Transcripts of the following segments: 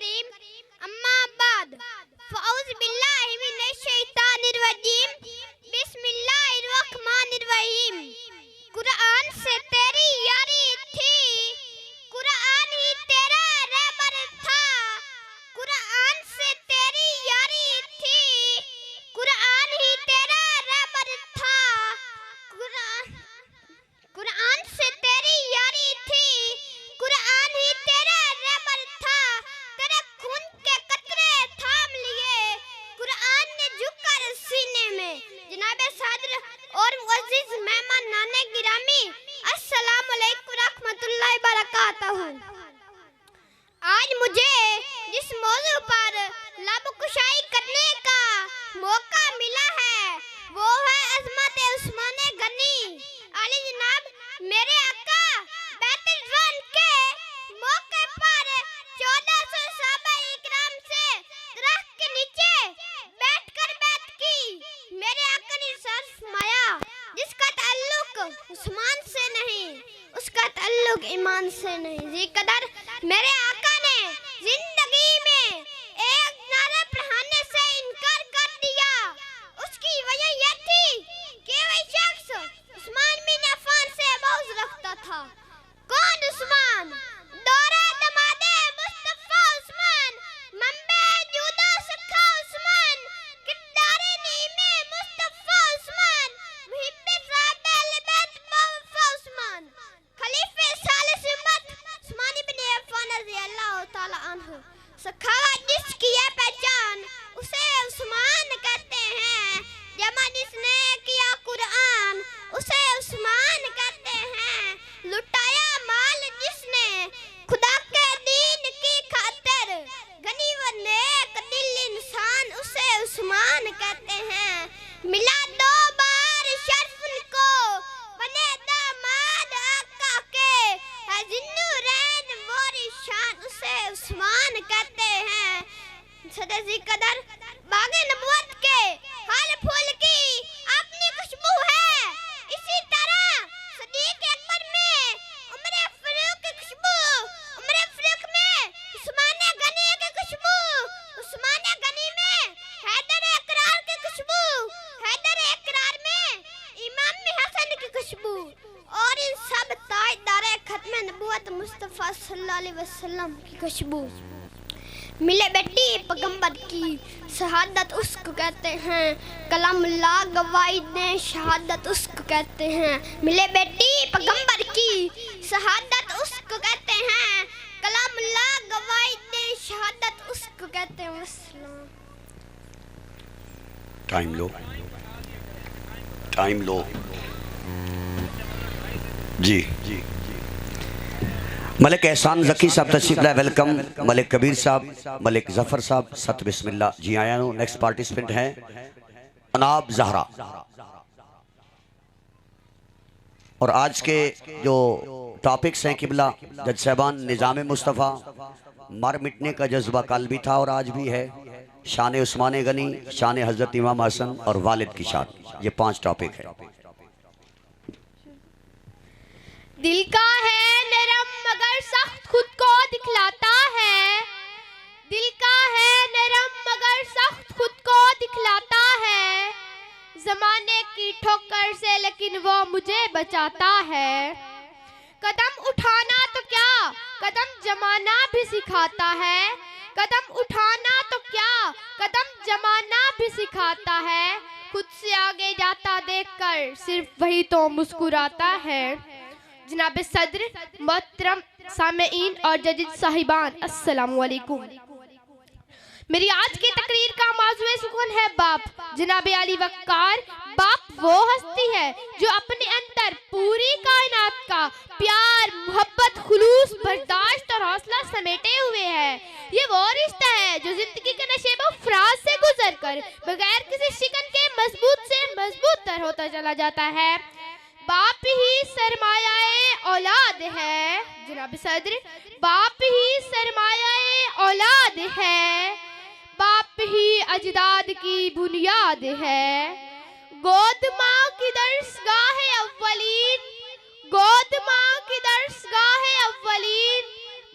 करीम अम्मा बाद फ़औज़ु बिल्लाहि मिनश शैतानिर रजीम बिस्मिल्लाहिर रहमानिर रहीम। कुरान से तेरी यारी थी, कुरान ही तेरा रहबर था। कुरान से तेरी यारी थी, कुरान ही तेरा रहबर था। कुरान से तेरी यारी थी, कुरान ही तेरा रहबर था। तेरे खून के कतरे थाम लिए कुरान ने झुककर सीने में। जनाब सदर और मुअज़्ज़िज़ मेहमान नाने गिरामी, अस्सलामु अलैकुम रहमतुल्लाहि बरकातहू। आज मुझे जिस मौजू पर लब कुशाई करने का मौका मिला है वो है अज़मत उस्माने गनी अली जनाब। मेरे आका बैतुल रिज़वान के मौके पर 1400 सहाबाए इकराम से दरख्त के नीचे बैठकर बैत की। मेरे आका ने इरशाद फरमाया, जिसका ताल्लुक उस्मान से नहीं उसका ताल्लुक ईमान से नहीं। जी कदर मेरे आका ने जिंदगी में एक नारे पढ़ाने से इनकार कर दिया। उसकी वजह यह थी कि वह शख्स उस्मान बिन अफ़्फ़ान से बुग़्ज़ रखता था। कौन उस्मान? दौरा दमादे मुस्तफ़ा उस्मान, मंबे जूदो सखा उस्मान, किरदारे नीमे मुस्तफ़ा उस्मान, मुहिब्बे साहबे अहले बैत बावफ़ा उस्मान, खलीफे सालिस उम्मत उस्मान इब्न अफ़्फ़ान रज़ियल्लाहु तआला अन्हु। सखावत जिसकी है पहचान उसे उस्मान कहते हैं। जमा जिसने किया कुरान उसे उस्मान कहते हैं। लुटाया माल जिसने खुदा के दीन की खातिर, गनी व नेक दिल इंसान उसे उस्मान कहते हैं। मिला 2 बार शर्फ उनको बने दामाद आका के, है जिन्नुरैन मोरी शान उसे उस्मान कहते हैं। सदे कदर बागे नबुवत के हर फूल की अपनी खुशबू है। इसी तरह सदीक़ अकबर में उमर फारूक की खुशबू, उमर फारूक में उस्मान गनी की खुशबू, उस्मान गनी में हैदर इकरार की खुशबू, हैदर इकरार में इमाम हसन की खुशबू और इन सब ताजदार खत्म नबुवत मुस्तफ़ा सल्लल्लाहु अलैहि वसल्लम की खुशबू। मिले बेटी पैगंबर की शहादत उसको कहते हैं, कलामुल्लाह गवाही दे शहादत उसको कहते हैं। मिले बेटी पैगंबर की शहादत उसको कहते हैं, कलामुल्लाह गवाही दे शहादत उसको कहते हैं। टाइम लो जी। मलिक एहसान ज़की साहब तशरीफ लाए, वेलकम। मलिक कबीर साहब, मलिक जफर साहब, सत बिस्मिल्लाह जी आया हूँ। नेक्स्ट पार्टिसिपेंट हैं अनाब जहरा। और आज के जो टॉपिक्स हैं किबला जज साहबान, निज़ाम मुस्तफ़ा, मर मिटने का जज्बा कल भी था और आज भी है, शान उस्मान गनी, शान हज़रत इमाम हसन और वालिद की शान। ये 5 टॉपिक है। दिल का है नरम मगर सख्त खुद को दिखलाता है। दिल का है नरम मगर सख्त खुद को दिखलाता है। ज़माने की ठोकर से लेकिन वो मुझे बचाता है। कदम उठाना तो क्या कदम जमाना भी सिखाता है। कदम उठाना तो क्या कदम जमाना भी सिखाता है। खुद से आगे जाता देखकर सिर्फ वही तो मुस्कुराता है। जनाब सदर, मोहतरम सामेईन और जजिज साहिबान, अस्सलामु अलैकुम। मेरी आज की तकरीर का मौज़ूए सुकून है बाप। जनाब अली वक़्कार, बाप वो हस्ती है जो अपने अंदर पूरी कायनात का प्यार, मोहब्बत, खुलूस, बर्दाश्त और हौसला समेटे हुए है। ये वो रिश्ता है जो जिंदगी के नशेबो फराज से गुजर कर बगैर किसी शिकन के मजबूत से मजबूत तर होता चला जाता है। बाप ही सरमायाए औलाद है। जनाब सदर, बाप ही सरमायाए औलाद है। बाप ही अजदाद की बुनियाद है। गोद माँ की दर्सगाह अव्वलीन, गोद माँ की दर्सगाह अव्वलीन,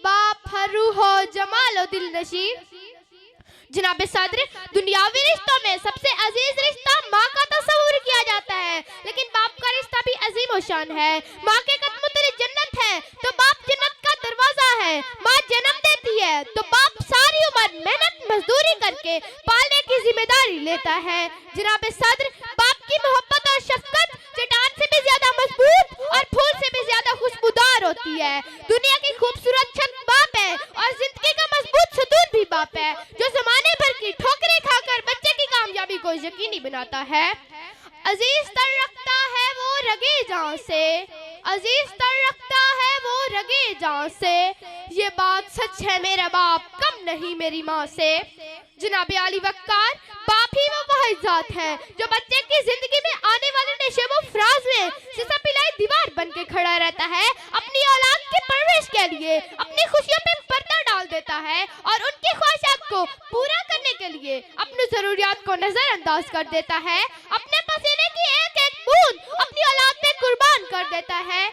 बाप हर रूहो जमालो दिल नशी। जनाब सदर, दुनियावी रिश्तों में सबसे अजीज रिश्ता माँ का तस्वुर किया जाता है, लेकिन बाप का रिश्ता भी अजीम और शान है। माँ के कदमों तले जन्नत है तो बाप जन्नत का दरवाजा है। माँ जन्म देती है तो बाप सारी उम्र मेहनत मजदूरी करके पालने की जिम्मेदारी लेता है। जनाब सदर, बाप की मोहब्बत और शफकत चट्टान से भी ज्यादा मजबूत और फूल से भी ज्यादा खुशबूदार होती है। दुनिया की खूबसूरत छत बाप है और जिंदगी का मजबूत सतून भी बाप है, जो जमाने भर की ठोकरें खाकर बच्चे की कामयाबी को यकीनी बनाता है। अजीज तर रखता है वो रगे जान से, अजीज तर रखता है वो रगे जान से, ये बात सच है मेरा बाप कम नहीं मेरी माँ से। जनाब अली वक्कार, बाप ही वो वाहिद जात है जो बच्चे की जिंदगी में आने वाले नशे व फराज में शीशा पिलाई दीवार बन के खड़ा रहता है। अपनी औलाद की परवरिश के लिए अपनी खुशियों पे पर्दा डाल देता है और उनकी ख्वाहिशात को पूरा करने के लिए अपनी जरूरियात को नजरअंदाज कर देता है। अपने पसीने की एक एक बूंद अपनी औलाद पे कुर्बान कर देता है।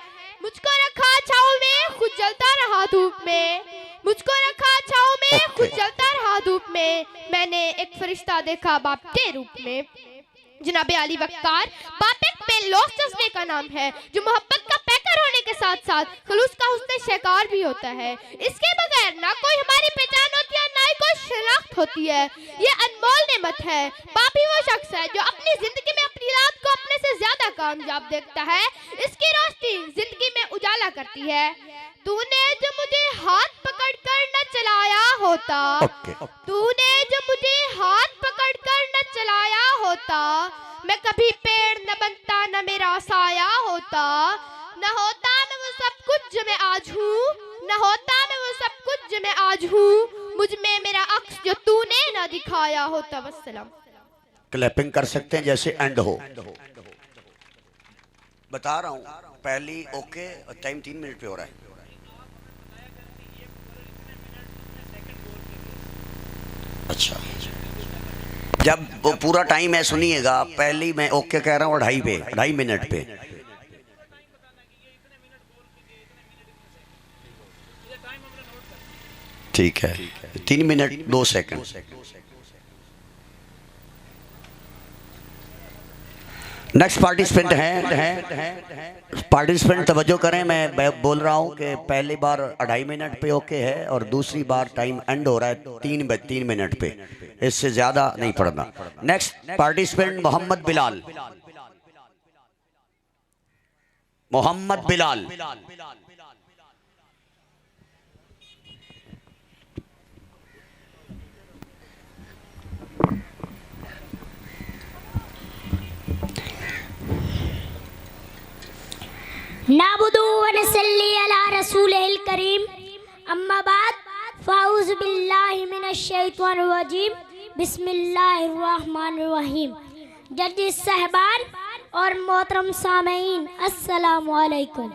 मुझको रखा छाँव में, खुद जलता रहा धूप में, मुझको रखा छाँव में, खुद जलता रहा धूप में, मैंने एक फरिश्ता देखा बाप के रूप में। जनाब अली वक्कार, बाप एक बेलौस जज्बे का नाम है जो मोहब्बत का पैकर होने के साथ साथ खलूस का हुस्न शिकार भी होता है। इसके बगैर ना कोई हमारी पहचान होती है ना ही कोई शनाख्त होती है। ये अनमोल नेमत है। बाप ही वो शख्स है जो अपनी जिंदगी में अपनी औलाद को अपने से ज्यादा कामयाब देखता है। इसकी रोशनी जिंदगी में उजाला करती है। तूने जो मुझे हाथ पकड़ कर न चलाया होता, तूने जो मुझे हाथ पकड़ कर न चलाया होता, मैं कभी पेड़ न बनता न मेरा साया होता, न होता मैं वो सब कुछ जो मैं आज हूँ, न होता मैं वो सब कुछ जो मैं आज हूँ, मुझ में मेरा अक्स जो तूने न दिखाया होता। वस्सलाम। क्लैपिंग कर सकते हैं जैसे एंड हो। बता रहा हूँ, पहली ओके, टाइम 3 मिनट पे हो रहा है। अच्छा, जब वो पूरा टाइम है सुनिएगा, पहली मैं ओके कह रहा हूँ 2.5 मिनट पे। ठीक है, 3 मिनट 2 सेकंड। नेक्स्ट पार्टिसिपेंट हैं, पार्टिसिपेंट तवज्जो करें, मैं बोल रहा हूं कि पहली बार 2.5 मिनट पे ओके है और दूसरी बार टाइम एंड हो रहा है 3 मिनट पे, इससे ज्यादा नहीं पढ़ना। Next participant Mohammad Bilal, Mohammad Bilal. नाबुदु व नसल्ली अला रसूलिल करीम, अम्मा बाद, फ़ाऊज़ु बिल्लाहि मिनश शैतानिर रजीम, बिस्मिल्लाहिर रहमानिर रहीम। जजेस साहबान और मोहतरम सामीन, अस्सलामु अलैकुम।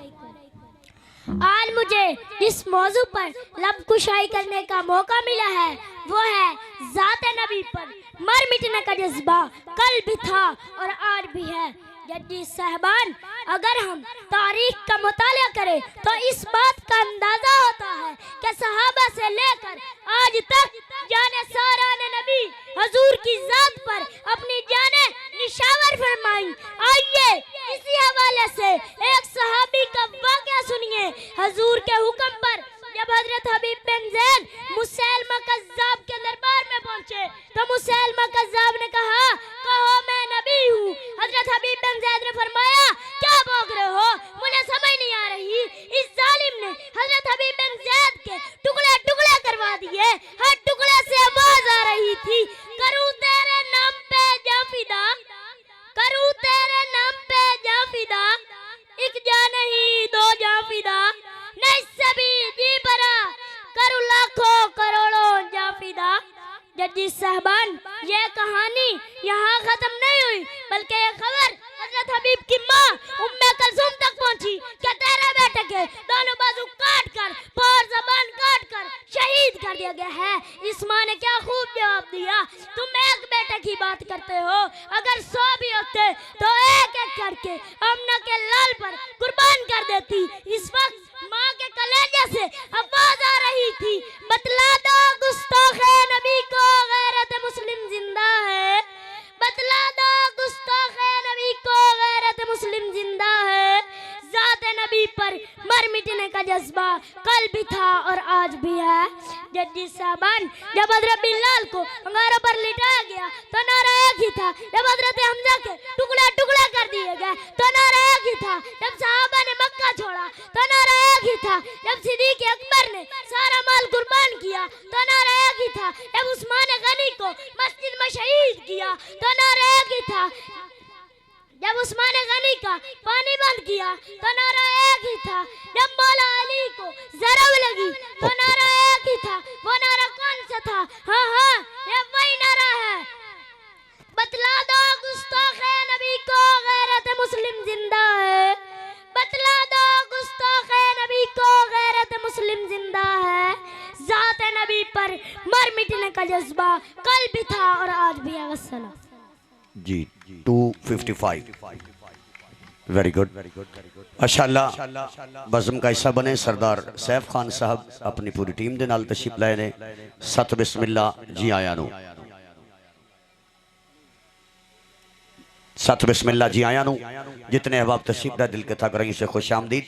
आज मुझे जिस मौजू पर लब कुशाई करने का मौका मिला है वो है ज़ात नबी पर मर मिटने का जज्बा। कल भी था और आज भी है। जज्जी साहबान, अगर हम तारीख का मुताला करें तो इस बात का अंदाजा होता है कि सहाबा से लेकर आज तक जाने सारा ने नबी हजूर की जात पर अपनी जाने निशावर फरमाई। आइए इसी हवाले से एक सहाबी का वाक़या सुनिए। हजूर के हुक्म पर जब हजरत हबीब बिन ज़ैद मुसैलमा कज़्ज़ाब के दरबार में पहुंचे तो मुसैलमा कज़्ज़ाब ने कहा, कहो मैं नबी हूँ। हजरत हबीब बिन ज़ैद ने फरमाया, क्या भौंक रहे हो, मुझे समझ नहीं आ रही। इस जालिम ने हजरत हबीब बिन ज़ैद के टुकड़े टुकड़े करवा दिए। हर टुकड़े से आवाज आ रही थी, करूँ तेरे नाम पे जा फिदा, करूँ तेरे नाम पे जा फिदा, एक जा नहीं 2 जा फिदा, नहीं सभी जी भरा, करूँ लाखों करोड़ों जा फिदा। जज्जी साहबान, ये कहानी यहाँ खत्म नहीं हुई, बल्कि ये खबर हजरत हबीब की माँ उम्मे कलसूम तक पहुँची कि तेरे बेटे के दोनों बाजू काट कर, पार जबान काट कर शहीद कर दिया गया है। इस माँ ने क्या खूब जवाब दिया, तुम एक बेटे की बात करते हो, अगर 100 भी होते तो एक एक करके आमना के लाल पर कुर्बान कर देती। इस वक्त माँ के कलेजे से आवाज आ रही थी, बतला दो गुस्ताखे नबी को गैरत मुस्लिम जिंदा है, बतला दो गुस्ताखे नबी को गैरत मुस्लिम जिंदा है। ज़ाते नबी पर मर मिटने का जज्बा कल भी था और आज भी है। जज्जी साहबान, जब हजरत बिलाल को अंगारों पर लिटाया गया तो नारा एक ही था, जब हजरत हमजा के टुकड़ा टुकड़ा कर दिए गए तो नारा एक ही था, जब सहाबा ने मक्का छोड़ा तो नारा एक ही था, जब सिद्दीक़ अकबर ने सारा माल कुर्बान किया तो नारा एक ही था, जब उस्मान गनी को मस्जिद में शहीद किया तो नारा एक ही था, जब उस्मान गनी का पानी बंद किया तो नारा एक ही था, जब मौला अली को ज़रब लगी तो नारा एक ही था। वो नारा कौन सा था? हाँ हाँ, ये वही नारा है, बतला दो गुस्ताखे नबी को गैरत मुस्लिम जिंदा है, बतला दो गुस्ताखे नबी को गैरत मुस्लिम जिंदा है। ज़ाते नबी पर मर मिटने का जज्बा कल भी था और आज भी है। वस्सलाम जी। 255 वेरी गुड माशाअल्लाह। बज़म का हिस्सा बने सरदार सैफ खान साहब अपनी पूरी टीम दे नाल तशरीफ लाए ने। सत बिस्मिल्लाह जी आया नु, सत बिस्मिल्लाह जी आया नु। जितने अहबाब तशरीफ ला दिल के था करेंगे से खुश आमदीद।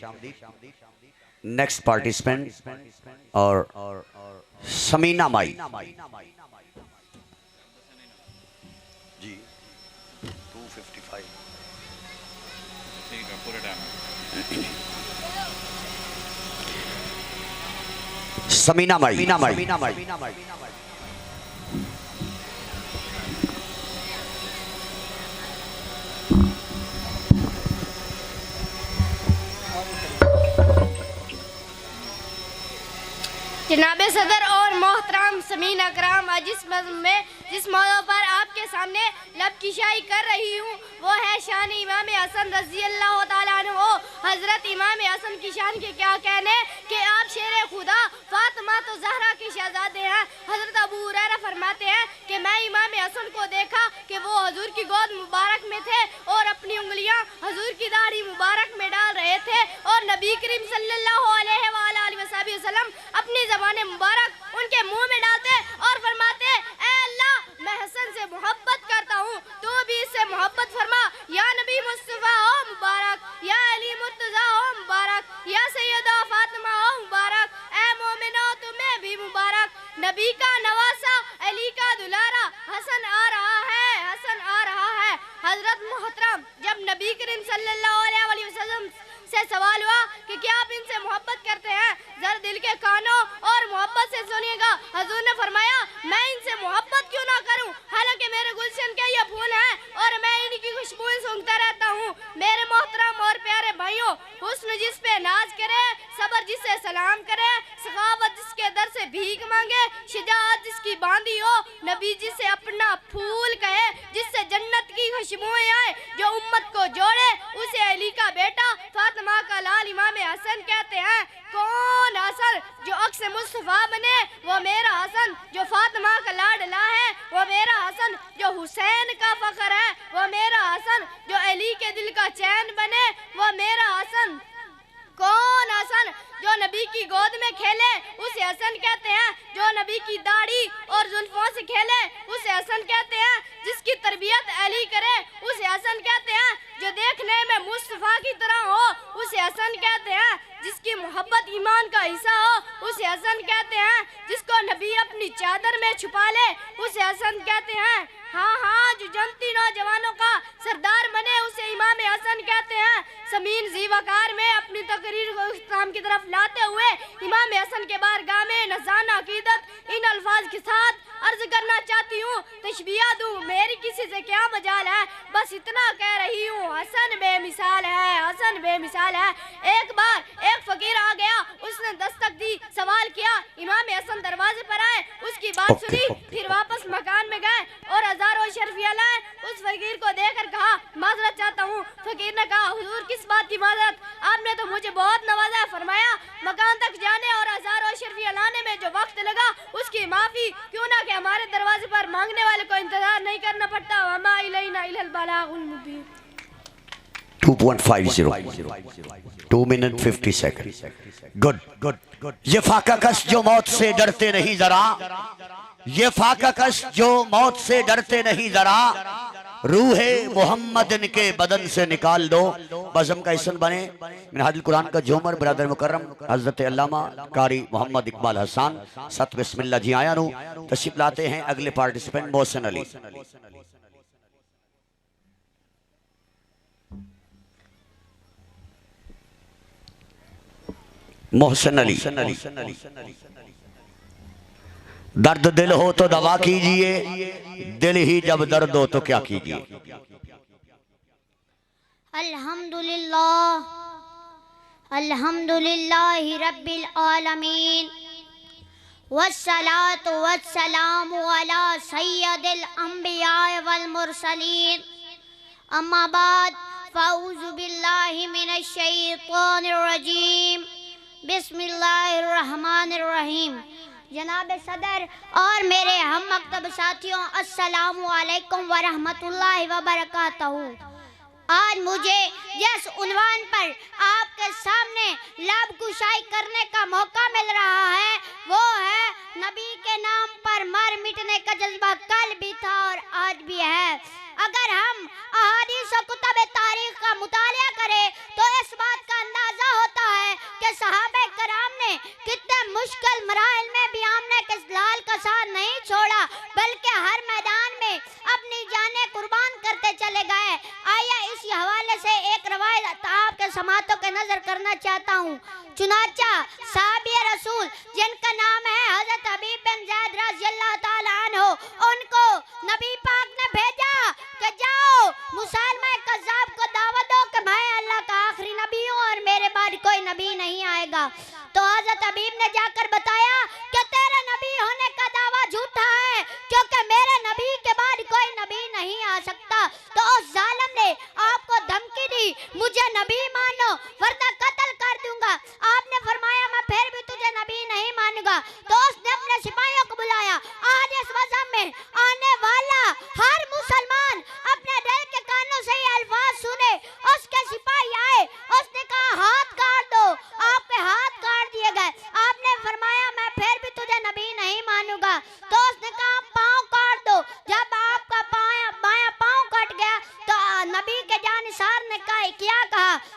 नेक्स्ट पार्टिसिपेंट और समीना माई जी। 255 समीना माई। जनाबे सदर और मोहतरम समीन अकराम, जिस मौजू पर आपके सामने लब किशाई कर रही हूँ वो है शान इमाम हसन रज़ी अल्लाह ताला अन्हु। हज़रत इमाम हसन की शान के क्या कहने कि आप शेर खुदा फातिमा तो ज़हरा के शहजादे हैं। हज़रत अबू हुरैरा फरमाते हैं कि मैं इमाम हसन को देखा कि वो हजूर की गोद मुबारक में थे और अपनी उंगलियां हजूर की दाढ़ी मुबारक में डाल रहे थे और नबी करीम सल्लल्लाहु अलैहि वसल्लम अपनी ज़बान मुबारक उनके मुंह में डालते और फरमाते, ऐ अल्लाह मैं हसन से मोहब्बत करता हूँ, तू भी इससे मोहब्बत फरमा। या नबी मुस्तफ़ा हो मुबारक, या अली मुर्तज़ा हो मुबारक, या सैयदा फातिमा हो मुबारक, ऐ मोमिनो तुम्हें भी मुबारक। नबी का नवासा अली का दुलारा हसन आ रहा है, हसन आ रहा है। हजरत मोहतरम, जब नबी करीम सल्लल्लाहु अलैहि वसल्लम से सवाल हुआ कि क्या आप इनसे मोहब्बत करते हैं, जरा दिल के कानों और मोहब्बत से सुनिएगा। हजूर ने फरमाया, मैं इनसे मोहब्बत क्यों ना करूं, हालांकि मेरे गुलशन के ये फूल हैं और मैं इनकी खुशबू सूंघता रहता हूं। मेरे मोहतरम और प्यारे भाइयों, हुस्न जिस पे नाज करे, सबर जिससे सलाम करे, सखावत जिसके दर से भीख मांगे, शिजाअत जिसकी बांधी हो, नबी जिसे अपना फूल कहे, जिससे जन्नत की खुशबुएं आए, जो उम्मत को जोड़े, उसे अली का बेटा फातिमा का लाल इमाम हसन कहते हैं। कौन हसन जो अक्स मुस्तफा बने, वो मेरा हसन जो फातिमा का लाडला है, वो मेरा हसन जो हुसैन का फख्र है, वो मेरा हसन जो अली के दिल का चैन बने, वो मेरा हसन। कौन हसन जो नबी की गोद में खेले, उसे हसन कहते हैं। जो नबी की दाढ़ी और जुल्फों से खेले, उसे हसन कहते हैं। जिसकी तरबियत अली करे, उसे हसन कहते हैं। जो देखने में मुस्तफा की तरह हो, उसे हसन कहते हैं। जिसकी मोहब्बत ईमान का हिस्सा हो, उसे हसन कहते हैं। जिसको नबी अपनी चादर में छुपा ले, उसे हसन कहते हैं। हाँ हाँ, जो जनती नौजवानों का सरदार बने, उसे इमाम हसन कहते हैं। समीन जीवाकार में अपनी तकरीर को इस्लाम की तरफ लाते हुए इमाम हसन के बारगाह में नज़ाना अकीदत इन अल्फाज के साथ अर्ज करना चाहती हूँ। तशबीह दूँ मेरी किसी से क्या मजाल है, बस इतना कह रही हूँ, हसन बेमिसाल है, हसन बेमिसाल है। एक बार एक फकीर आ गया, उसने दस्तक दी, सवाल किया, इमाम हसन दरवाजे पर आए, उसकी बात बात ओके। सुनी, फिर वापस मकान में गए और हजारों शर्फिया लाए। उस फकीर को देखकर कहा माजरत चाहता हूँ। फकीर ने कहा हुजूर किस बात की माजरत, आपने तो मुझे बहुत नवाजा। फरमाया मकान तक जाने और हजारों शर्फिया लाने में जो वक्त लगा उसकी माफी, क्यों ना कि हमारे दरवाजे पर मांगने वाले को इंतजार नहीं करना पड़ता। वमा इलैना इल्लल बलागुल मुबीन। 2.50 2 minute 50 second. Good good good. ये फाका कश जो मौत से डरते नहीं जरा, ये फाका कश जो मौत से डरते नहीं जरा, रूहे मोहम्मद इनके बदन से निकाल दो। बज़म का हिस्सा बने मिनहाजुल कुरान का जोमर ब्रदर मुकर्रम हजरत अल्लामा कारी मोहम्मद इकबाल हसन सत बिस्मिल्लाह जी आया नु तशरीफ लाते हैं। अगले पार्टिसिपेंट मोहसिन अली। मोहसिन अली। दर्द दिल हो तो दवा कीजिए, दिल ही जब दर्द हो तो क्या कीजिए। अल्हम्दुलिल्लाह अल्हम्दुलिल्लाहि रब्बिल आलमीन वस्सलातु वस्सलामु अला सय्यदिल अंबिया वल मुरसलीन अम्मा बाद फ़अऊज़ु बिल्लाहि मिनश शैतानिर रजीम बिस्मिल्लाहिर रहमानिर रहीम। जनाब सदर और मेरे हम मकतब साथियों, अस्सलामु अलैकुम व रहमतुल्लाहि व बरकातहू। आज मुझे जिस उन्वान पर आपके सामने लब कुशाई करने का मौका मिल रहा है वो है नबी के नाम पर मर मिटने का जज्बा। कल भी था और आज भी है। अगर हम अहादीस और कुतुब तारीख का मुतालिया करें तो इस बात का अंदाजा होता है कि सहाबे कराम ने कितने मुश्किल मराहिल में भी आमने के लाल का साथ नहीं छोड़ा, बल्कि हर मैदान में अपनी जानें कुर्बान करते चले गए। आइए इसी हवाले से एक रवायत आपके समातों के नजर करना चाहता हूँ। चुनाचा साहबी रसूल जिनका नाम है हजरत हबीब बिन ज़ैद रज़ियल्लाहु ताला अन्हु, उनको नबी पाक ने भेजा कि जाओ मुसलमान कज़्ज़ाब को दावत दो कि मैं अल्लाह का आखिरी नबी हूँ और मेरे बाद कोई नबी नहीं आएगा। तो हजरत हबीब ने जाकर बताया कि तेरे नबी होने का दावा झूठा है, क्योंकि मेरे नबी के बाद कोई नबी नहीं आ सकता। तो उस जालिम ने आपको धमकी दी, मुझे नबी मानो वरना कत्ल कर दूंगा। आपने फरमाया मैं फिर भी तुझे नबी नहीं मानूंगा। तो उसने अपने सिपाहियों को बुलाया। आज इस वज़न में आने वाला हर मुसलमान अपने दिल के कानों से ये अल्फाज सुने। उसके सिपाही आए, उसने कहा हाथ काट दो। आपके हाथ काट दिए गए। आपने फरमाया मैं फिर भी तुझे नबी नहीं मानूंगा। तो उसने कहा पाँव काट दो। जब आपका बायां पाँव कट गया तो नबी के जानिसार ने कहा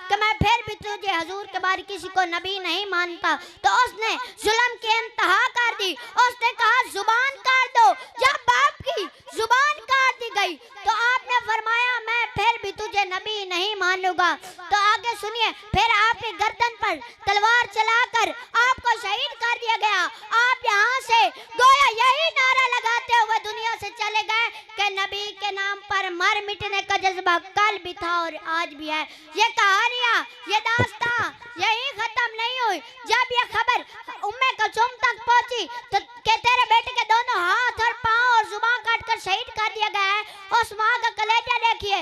कि मैं फिर भी तुझे हजूर के बारे किसी को नबी नहीं मानता। तो उसने जुल्म की इंतहा कर दी। उसने कहा जुबान काट दो। जब बाप की जुबान काट दी गई तो आपने फरमाया मैं फिर भी तुझे नबी नहीं मानूंगा। तो आगे सुनिए, फिर आपकी गर्दन पर तलवार चलाकर आपको शहीद कर दिया गया। आप यहाँ से गोया यही नारा लगाते हुए दुनिया से चले गए कि नबी के नाम पर मर मिटने का जज्बा कल भी था और आज भी है। ये कहानियाँ, ये दास्तां यही खत्म नहीं हुई। जब ये खबर उम्मे कुलसूम तक पहुंची तो कि तेरे बेटे के दोनों हाथ और पाँव और जुबान काटकर शहीद कर दिया गया है, उस माँ का कलेजा देखिए।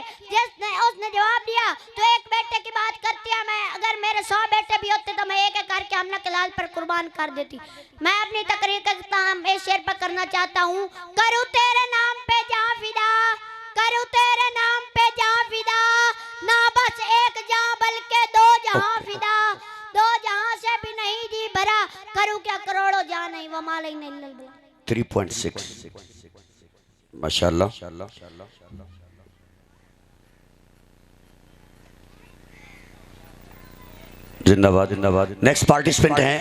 उसने जवाब दिया तो एक बेटे की बात करती है, मैं अगर मेरे 100 बेटे भी होते तो मैं एक एक करके हमला के लाल पर कुर्बान कर देती। मैं अपनी तकरीर का इख्तिताम इस शेर पर करना चाहता हूँ। करूँ तेरे नाम पे जां फिदा, करूँ तेरे नाम पे जां फिदा, ना बस एक जां बल्कि 2 जहां फिदा, 2 जहां से भी नहीं जी भरा, करूँ क्या करोड़ों जां नहीं वो माले नहीं लल बला। 3.6 माशाल्लाह। जिंदाबाद जिंदाबाद। नेक्स्ट पार्टिसिपेंट हैं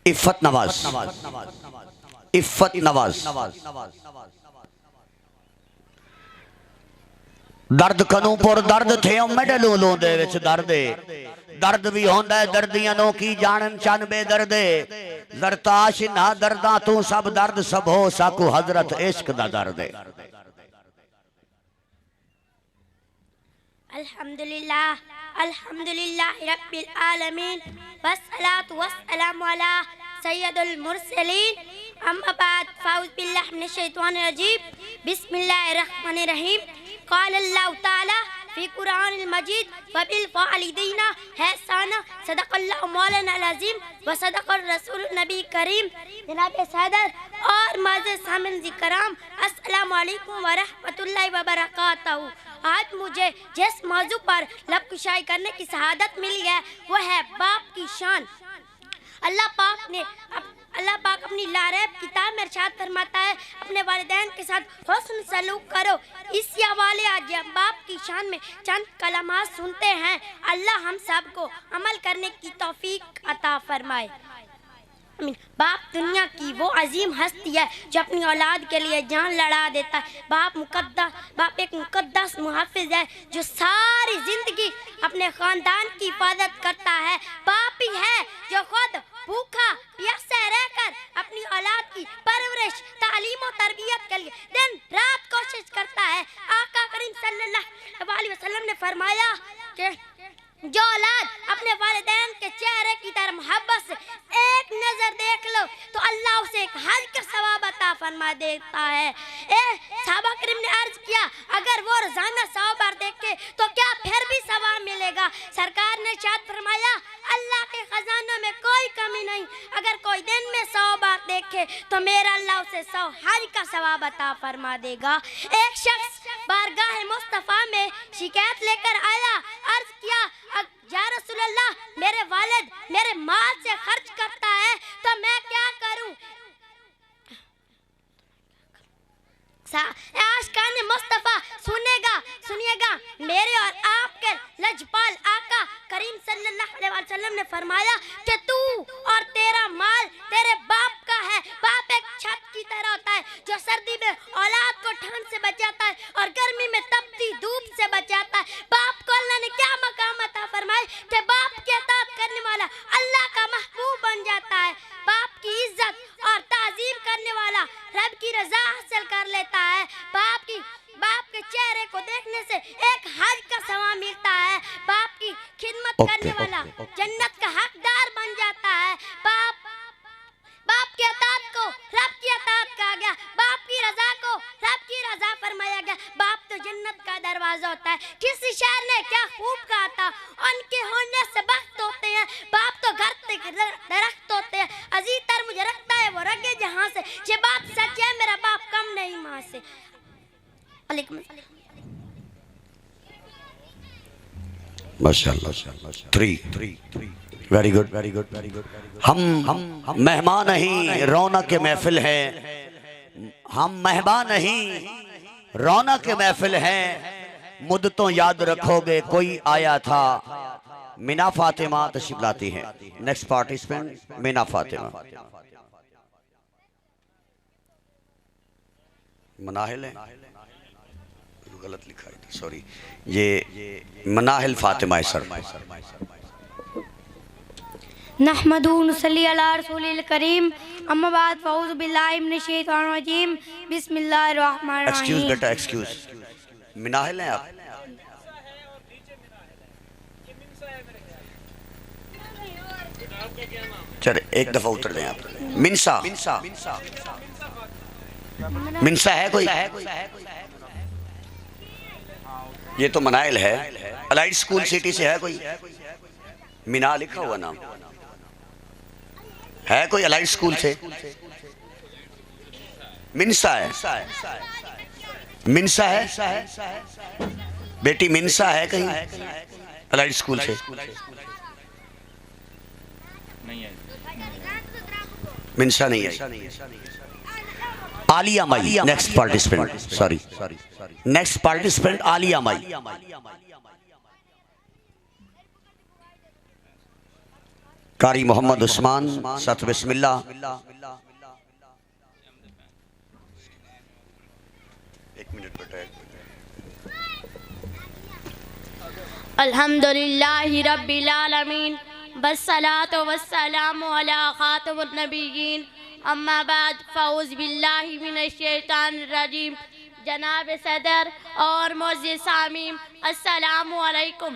इफ़त नवाज। इफ़त नवाज। दर्द कनूपुर दर्द थे मेडलू लू दे विच दर्दे दर्द भी होंदा है दर्दियां नो की जानन चन बेदर्दे जरताश ना दर्दा तू सब दर्द सब हो साकू हजरत इश्क दा दर्द है। अल्हम्दुलिल्लाह अल्हम्दुलिल्लाह रब्बिल आलमीन वस्सलातु वस्सलामु अला सैयदुल मुरसलीन अम्मा बाद फ़ाऊज़ बिल्लाहि मिनश शैतानिर रजीम बिस्मिल्लाहिर रहमानिर रहीम क़ाल अल्लाहु ताला फ़ी कुरानिल मजीद व बिल वालिदैन हसाना सदक़ल्लाहु मौलाना अज़ीम व सदक़र रसूलुन नबी करीम। जनाब सदर और माज़िज़ सामिन ज़िकराम, अस्सलामु अलैकुम व रहमतुल्लाहि व बरकातहू। आज मुझे जिस मौजू पर लबकुशाई करने की शहादत मिली है वो है बाप की शान। अल्लाह पाक अपनी लारैब किताब में इरशाद फरमाता है, अपने वालिदैन के साथ हुस्न सलूक करो। इसी हवाले आज बाप की शान में चंद कलमात सुनते हैं। अल्लाह हम सब को अमल करने की तौफीक अता फरमाए। बाप दुनिया की वो अजीम हस्ती है जो अपनी औलाद के लिए जान लड़ा देता है। बाप एक मुकद्दस मुहाफिज है जो सारी जिंदगी अपने खानदान की हिफाजत करता है। बाप ही है जो खुद भूखा प्यासा रहकर अपनी औलाद की परवरिश, तालीम और तरबियत के लिए दिन रात कोशिश करता है। आका करीम सल्लल्लाहु अलैहि वसल्लम ने फरमाया कि जो औलाद अपने वालिदैन के चेहरे की तरफ मोहब्बत से एक नजर देख लो तो अल्लाह उसे एक हज का सवाब अता फरमा देता है। सहाबा करम ने अर्ज किया, अगर वो रोजाना 100 बार देखे तो क्या फिर भी सवाब मिलेगा? सरकार ने इरशाद फरमाया, अल्लाह के खजानों में कोई कमी नहीं। अगर कोई दिन में 100 बार देखे तो मेरा अल्लाह उसे 100 हज का सवाब अता फरमा देगा। एक शख्स बारगाह मुस्तफा में शिकायत लेकर आया, अर्ज किया, या रसूल अल्लाह, मेरे वालिद मेरे माल से खर्च करता है तो मैं क्या करूं? आशिकाने मुस्तफा सुनिएगा, मेरे और आपके लजपाल आका करीम सल्लल्लाहु अलैहि वसल्लम ने फरमाया कि तू और तेरा माल तेरे बाप का है। बाप एक छत की तरह होता है जो सर्दी में औलाद को ठंड से बचाता है और गर्मी में तपती धूप से बचाता है। बाप को अल्लाह ने क्या मकाम अता फरमाया कि बाप की इताअत करने वाला अल्लाह का महबूब बन जाता है। बाप की इज्जत और ताज़ीम करने वाला रब की रजा हासिल कर लेता है। बाप के चेहरे को देखने से एक हज का सवाब मिलता है। बाप की खिदमत करने वाला जन्नत का हकदार बन जाता है। बाप की अताअत को रब की अताअत कहा गया, बाप की रजा को रब की रजा फरमाया गया। बाप तो जन्नत का दरवाजा होता है। किसी शायर ने क्या खूब कहा था, उनके होने से बख्त होते हैं, बाप तो घर तक दरख्त होते हैं। अजीज तर मुझे रखता है वो रगे जहां से, ये बात सच है, मेरा बाप कम नहीं मां से। माशाअल्लाह, 3 वेरी गुड। हम मेहमान नहीं, रौनक के महफिल है। हम मेहमान नहीं, रौनक के महफिल है। मुद्दतों याद रखोगे कोई आया था। मीना फातिमा तशरीफ लाती है। Next participant Meena Fatima. मनाहिल है, गलत लिखा है, सॉरी, ये मनाहिल फातिमा है सर। नहमदुहु व नसल्ली अला रसूलिल करीम, अम्मा बाद फ़ऊज़ु बिल्लाहि मिनश शैतानिर रजीम, बिस्मिल्लाहिर रहमानिर रहीम। एक्सक्यूज बेटा, एक्सक्यूज। मनाहिल हैं आप? चल एक दफा उतर जाए आप। मिनसा है कोई? ये तो मनाइल है। अलाइड स्कूल सिटी से है कोई? मीना लिखा हुआ नाम है कोई अलाइड स्कूल से? मिनसा है बेटी, मिनसा है कहीं अलाइड स्कूल से? मिनसा नहीं है। Aliya Mai next participant, sorry next participant Aliya Mai. Qari Mohammad Usman सत बिस्मिल्लाह। एक मिनट बेटा। अल्हम्दुलिल्लाहि रब्बिल आलमीन वस्सलातु वस्सलामु अला खातिमुन नबिय्यीन अम्मा बाद फ़ऊज़ु बिल्लाहि मिनश शैतानिर रजीम। जनाब सदर और मोअज़्ज़िज़ सामीन, अस्सलामु अलैकुम।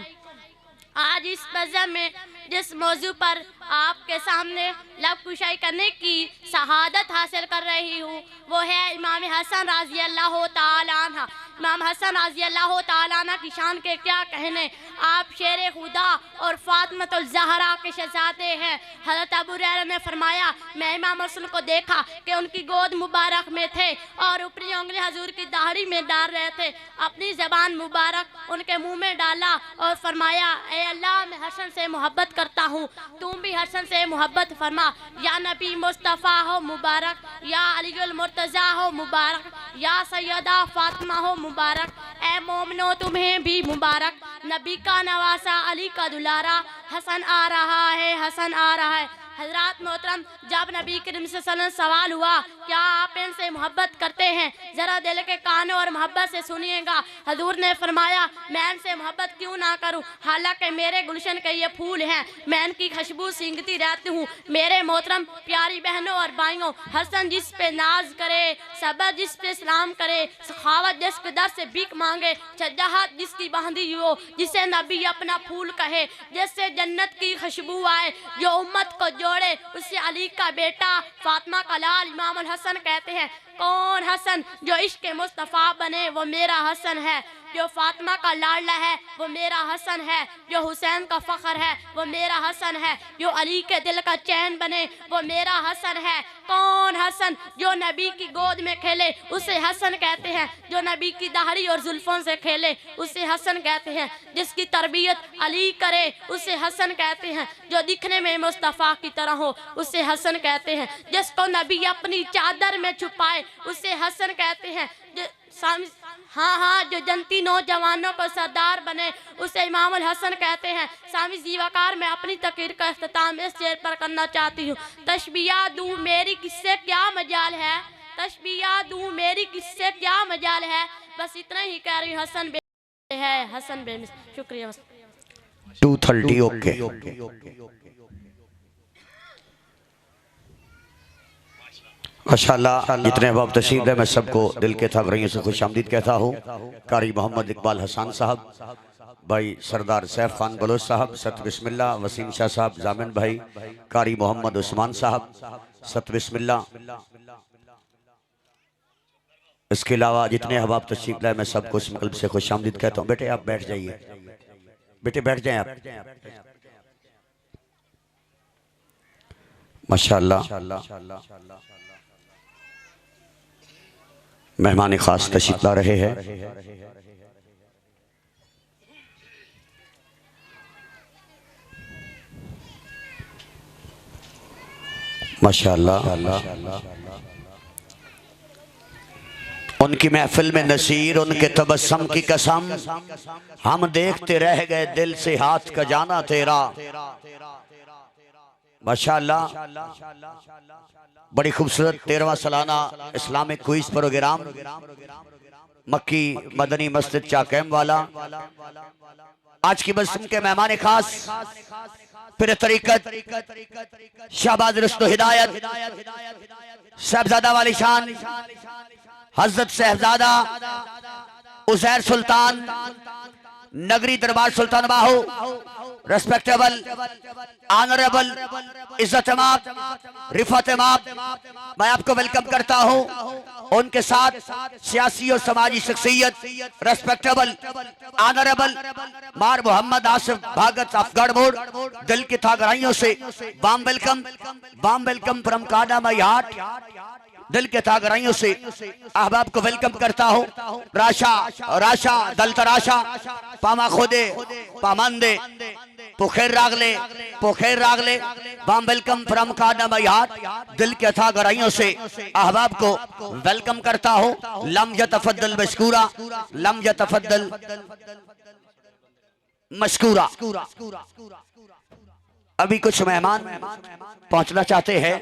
आज इस मज़हब में जिस मौजू पर आपके सामने लब कुशाई करने की शहादत हासिल कर रही हूँ वो है इमाम हसन रज़ी अल्लाह तआला अन्हु। इमाम हसन रज़ी अल्लाह तआला अन्हु की शान के क्या कहने। आप शेर खुदा और फातिमतुल ज़हरा के शहज़ादे हैं। हज़रत अबू हुरैरा ने फरमाया मैं इमाम रसूल को देखा कि उनकी गोद मुबारक में थे और ऊपरी उंगली हजूर की दाढ़ी में डाल रहे थे। अपनी ज़बान मुबारक उनके मुंह में डाला और फरमाया ए अल्लाह मैं हसन से मोहब्बत करता हूँ, तुम भी हसन से मोहब्बत फरमा। या नबी मुस्तफ़ा हो मुबारक, या अलीउल मुर्तज़ा हो मुबारक, या सैयदा फातिमा हो मुबारक। ए मोमिनो तुम्हें भी मुबारक। नबी का नवासा अली का दुलारा, हसन आ रहा है, हसन आ रहा है। हजरात मोहतरम, जब नबी करीम सल्लल्लाहु अलैहि वसल्लम सवाल हुआ क्या आप इनसे मोहब्बत करते हैं, ज़रा दिल के कानों और मोहब्बत से सुनिएगा। हजूर ने फरमाया मैं इनसे मोहब्बत क्यों ना करूं, हालांकि मेरे गुलशन के ये फूल हैं, मैं इनकी खुशबू सींघती रहती हूँ। मेरे मोहतरम प्यारी बहनों और भाइयों, हसन जिस पे नाज करे, सबर जिस पे सलाम करे, सखावत जिसके दर से भीख मांगे, शजाहत जिसकी बांधी हो, जिसे नबी अपना फूल कहे, जिससे जन्नत की खुशबू आए, जो उम्मत को जोड़े, उससे अली का बेटा फातिमा का लाल इमाम अल हसन कहते हैं। कौन हसन? जो इश्क मुस्तफ़ा बने वो मेरा हसन है, जो फातिमा का लाडला है वो मेरा हसन है, जो हुसैन का फ़ख्र है वो मेरा हसन है, जो अली के दिल का चैन बने वो मेरा हसन है। कौन हसन? जो नबी की गोद में खेले उसे हसन कहते हैं, जो नबी की दाढ़ी और जुल्फों से खेले उसे हसन कहते हैं, जिसकी तरबियत अली करे उसे हसन कहते हैं, जो दिखने में मुस्तफ़ा की तरह हो उसे हसन कहते हैं, जिसको नबी अपनी चादर में छुपाए उसे हसन कहते हैं, हाँ, जो जनती नौजवानों को सरदार बने उसे इमाम अल हसन कहते हैं। सामी जीवाकार मैं अपनी तकरीर का इख्तिताम इस शेर पर करना चाहती हूँ। तशबिया दूँ मेरी किससे क्या मजाल है, तशबिया दूँ मेरी किससे क्या मजाल है, बस इतना ही कह रही हूँ। हसन बे है, हसन बे। शुक्रिया। 230 ओके। माशाअल्लाह, जितने अहबाब तशरीफ है मैं सबको दिल के थागरियों से खुशामदीद कहता हूँ। कारी मोहम्मद इकबाल हसन साहब, भाई सरदार सैफ खान बलोच साहब, सत बिस्मिल्लाह, वसीम शाह साहब, जामिन भाई, कारी मोहम्मद उस्मान साहब, सत बिस्मिल्लाह। इसके अलावा जितने अहबाब तशरीफ लाए मैं सबको इस कल्ब से खुशामदीद कहता हूँ। बेटे आप बैठ जाइए, बेटे बैठ जाएं आप। माशाअल्लाह, मेहमान खास तशरीफ ला रहे हैं। माशाअल्लाह, उनकी महफिल में नसीर, उनके तबस्सुम की कसम, हम देखते रह गए दिल से हाथ का जाना तेरा। माशाअल्लाह, बड़ी खूबसूरत 13वां सालाना इस्लामिक क्विज प्रोग्राम मक्की मदनी मस्जिद चाकैम वाला। आज की बस के मेहमान खास फिर तरीकत शाहबाज रुश्तो हिदायत साहबजादा वाली शान हजरत साहबजादा उजैर सुल्तान नगरी दरबार सुल्तान बाहू, रेस्पेक्टेबल, ऑनरेबल, इज्जत माप, रिफत माप, मैं आपको वेलकम करता हूं। उनके साथ सियासी और समाजी शख्सियत, रेस्पेक्टेबल, ऑनरेबल मार मोहम्मद आसिफ भागत अफगढ़ मोड़, दिल की थागराइयों से वाम वेलकम फ्रॉम काना माई हार्ट, दिल के थागराइयों से अहबाब को वेलकम करता हूँ। राशा दल तराशा पामा खोदे पामंदे पोखेर रागले वाम वेलकम फ्रॉम काना माई हार्ट, दिल के थागराइयों से अहबाब को वेलकम करता हूँ। लम यतफद्दल मशकूरा, लम यतफद्दल मशकूरा। अभी कुछ मेहमान पहुंचना चाहते हैं,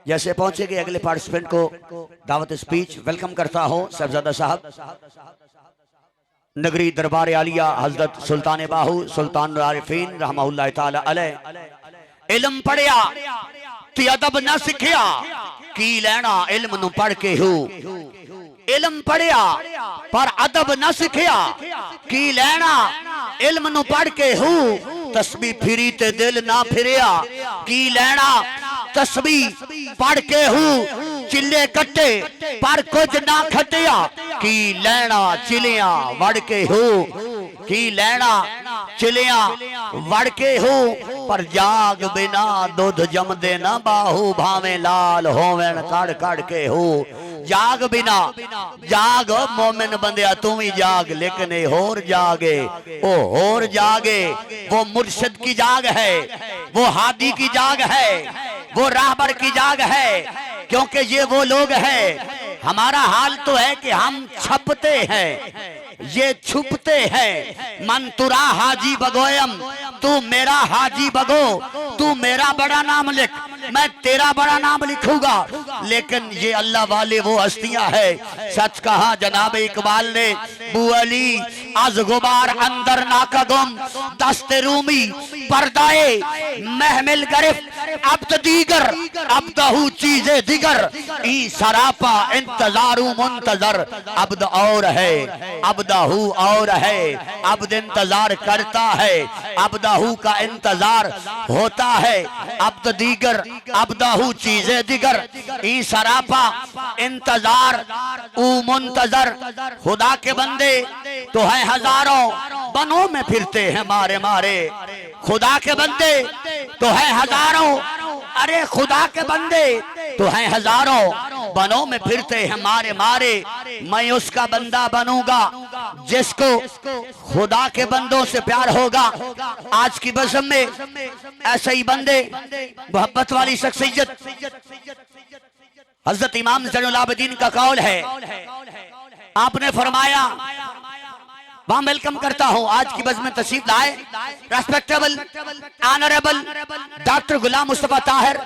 जैसे पहुंचेंगे अगले पार्टिसिपेंट को दावत स्पीच वेलकम करता हूं। साहबजादा साहब नगरी दरबार आलिया हजरत सुल्तान बाहू सुल्तान आरिफीन रहमहुल्लाह ताला अलैह। इल्म पढ़िया ते अदब ना सिखिया, की लेना इल्म नु पढ़ के हो। इल्म पढ़िया पर अदब ना सिखिया, की लेना इल्म नु पढ़ के हो। तस्बी फिरी ते दिल ना फिरिया की लेना तस्बी पढ़ के हूँ चिल्ले कट्टे पर कुछ ना खटिया की लेना चिलिया वड़ के हूँ की लेना चिलिया वड़ के हूँ पर जाग बिना दूध जमदे ना बाहू भावे लाल होवेन कड़ कड़ के हूँ जाग बिना जाग मोमिन बंदिया तू ही जाग लेकिन होर जागे ओ होर जागे वो मुर्शिद की जाग है वो हादी की जाग है वो राहबर की जाग है क्योंकि ये वो लोग हैं हमारा हाल तो है कि हम छपते हैं ये छुपते हैं मन तुरा हाजी बगोयम तू मेरा हाजी बगो तू मेरा बड़ा नाम लिख मैं तेरा बड़ा नाम लिखूंगा लेकिन ये अल्लाह वाले वो हस्तियां हैं सच कहा जनाब इकबाल ने बू अली अज गुबार अंदर नाका गुम दस्ते रूमी पर्दाए महमिल गरिफ अब दीगर अब दहू चीजें दिगर ई सरापा इंतजारू मुंतजर अब्द और है अब्दहू और है अब्द इंतजार करता है अब्दहू का इंतजार होता है अब्द दीगर अब्दहू चीजें दिगर ई सरापा इंतजार ऊ मुंतजर खुदा के बंदे तो है हजारों बनों में फिरते हैं मारे मारे खुदा के बंदे तो है हजारों अरे खुदा के बंदे तो हैं हजारों बनों में फिरते हैं मारे मारे मैं उसका बंदा बनूंगा जिसको खुदा के बंदों से प्यार होगा आज की बज़म में ऐसे ही बंदे मोहब्बत वाली शख्सियत हजरत इमाम ज़ैनुल आबिदीन का कौल है आपने फरमाया वहां वेलकम करता हूं आज की बज़म में तशरीफ लाए respectable honourable doctor Ghulam Mustafa Tahir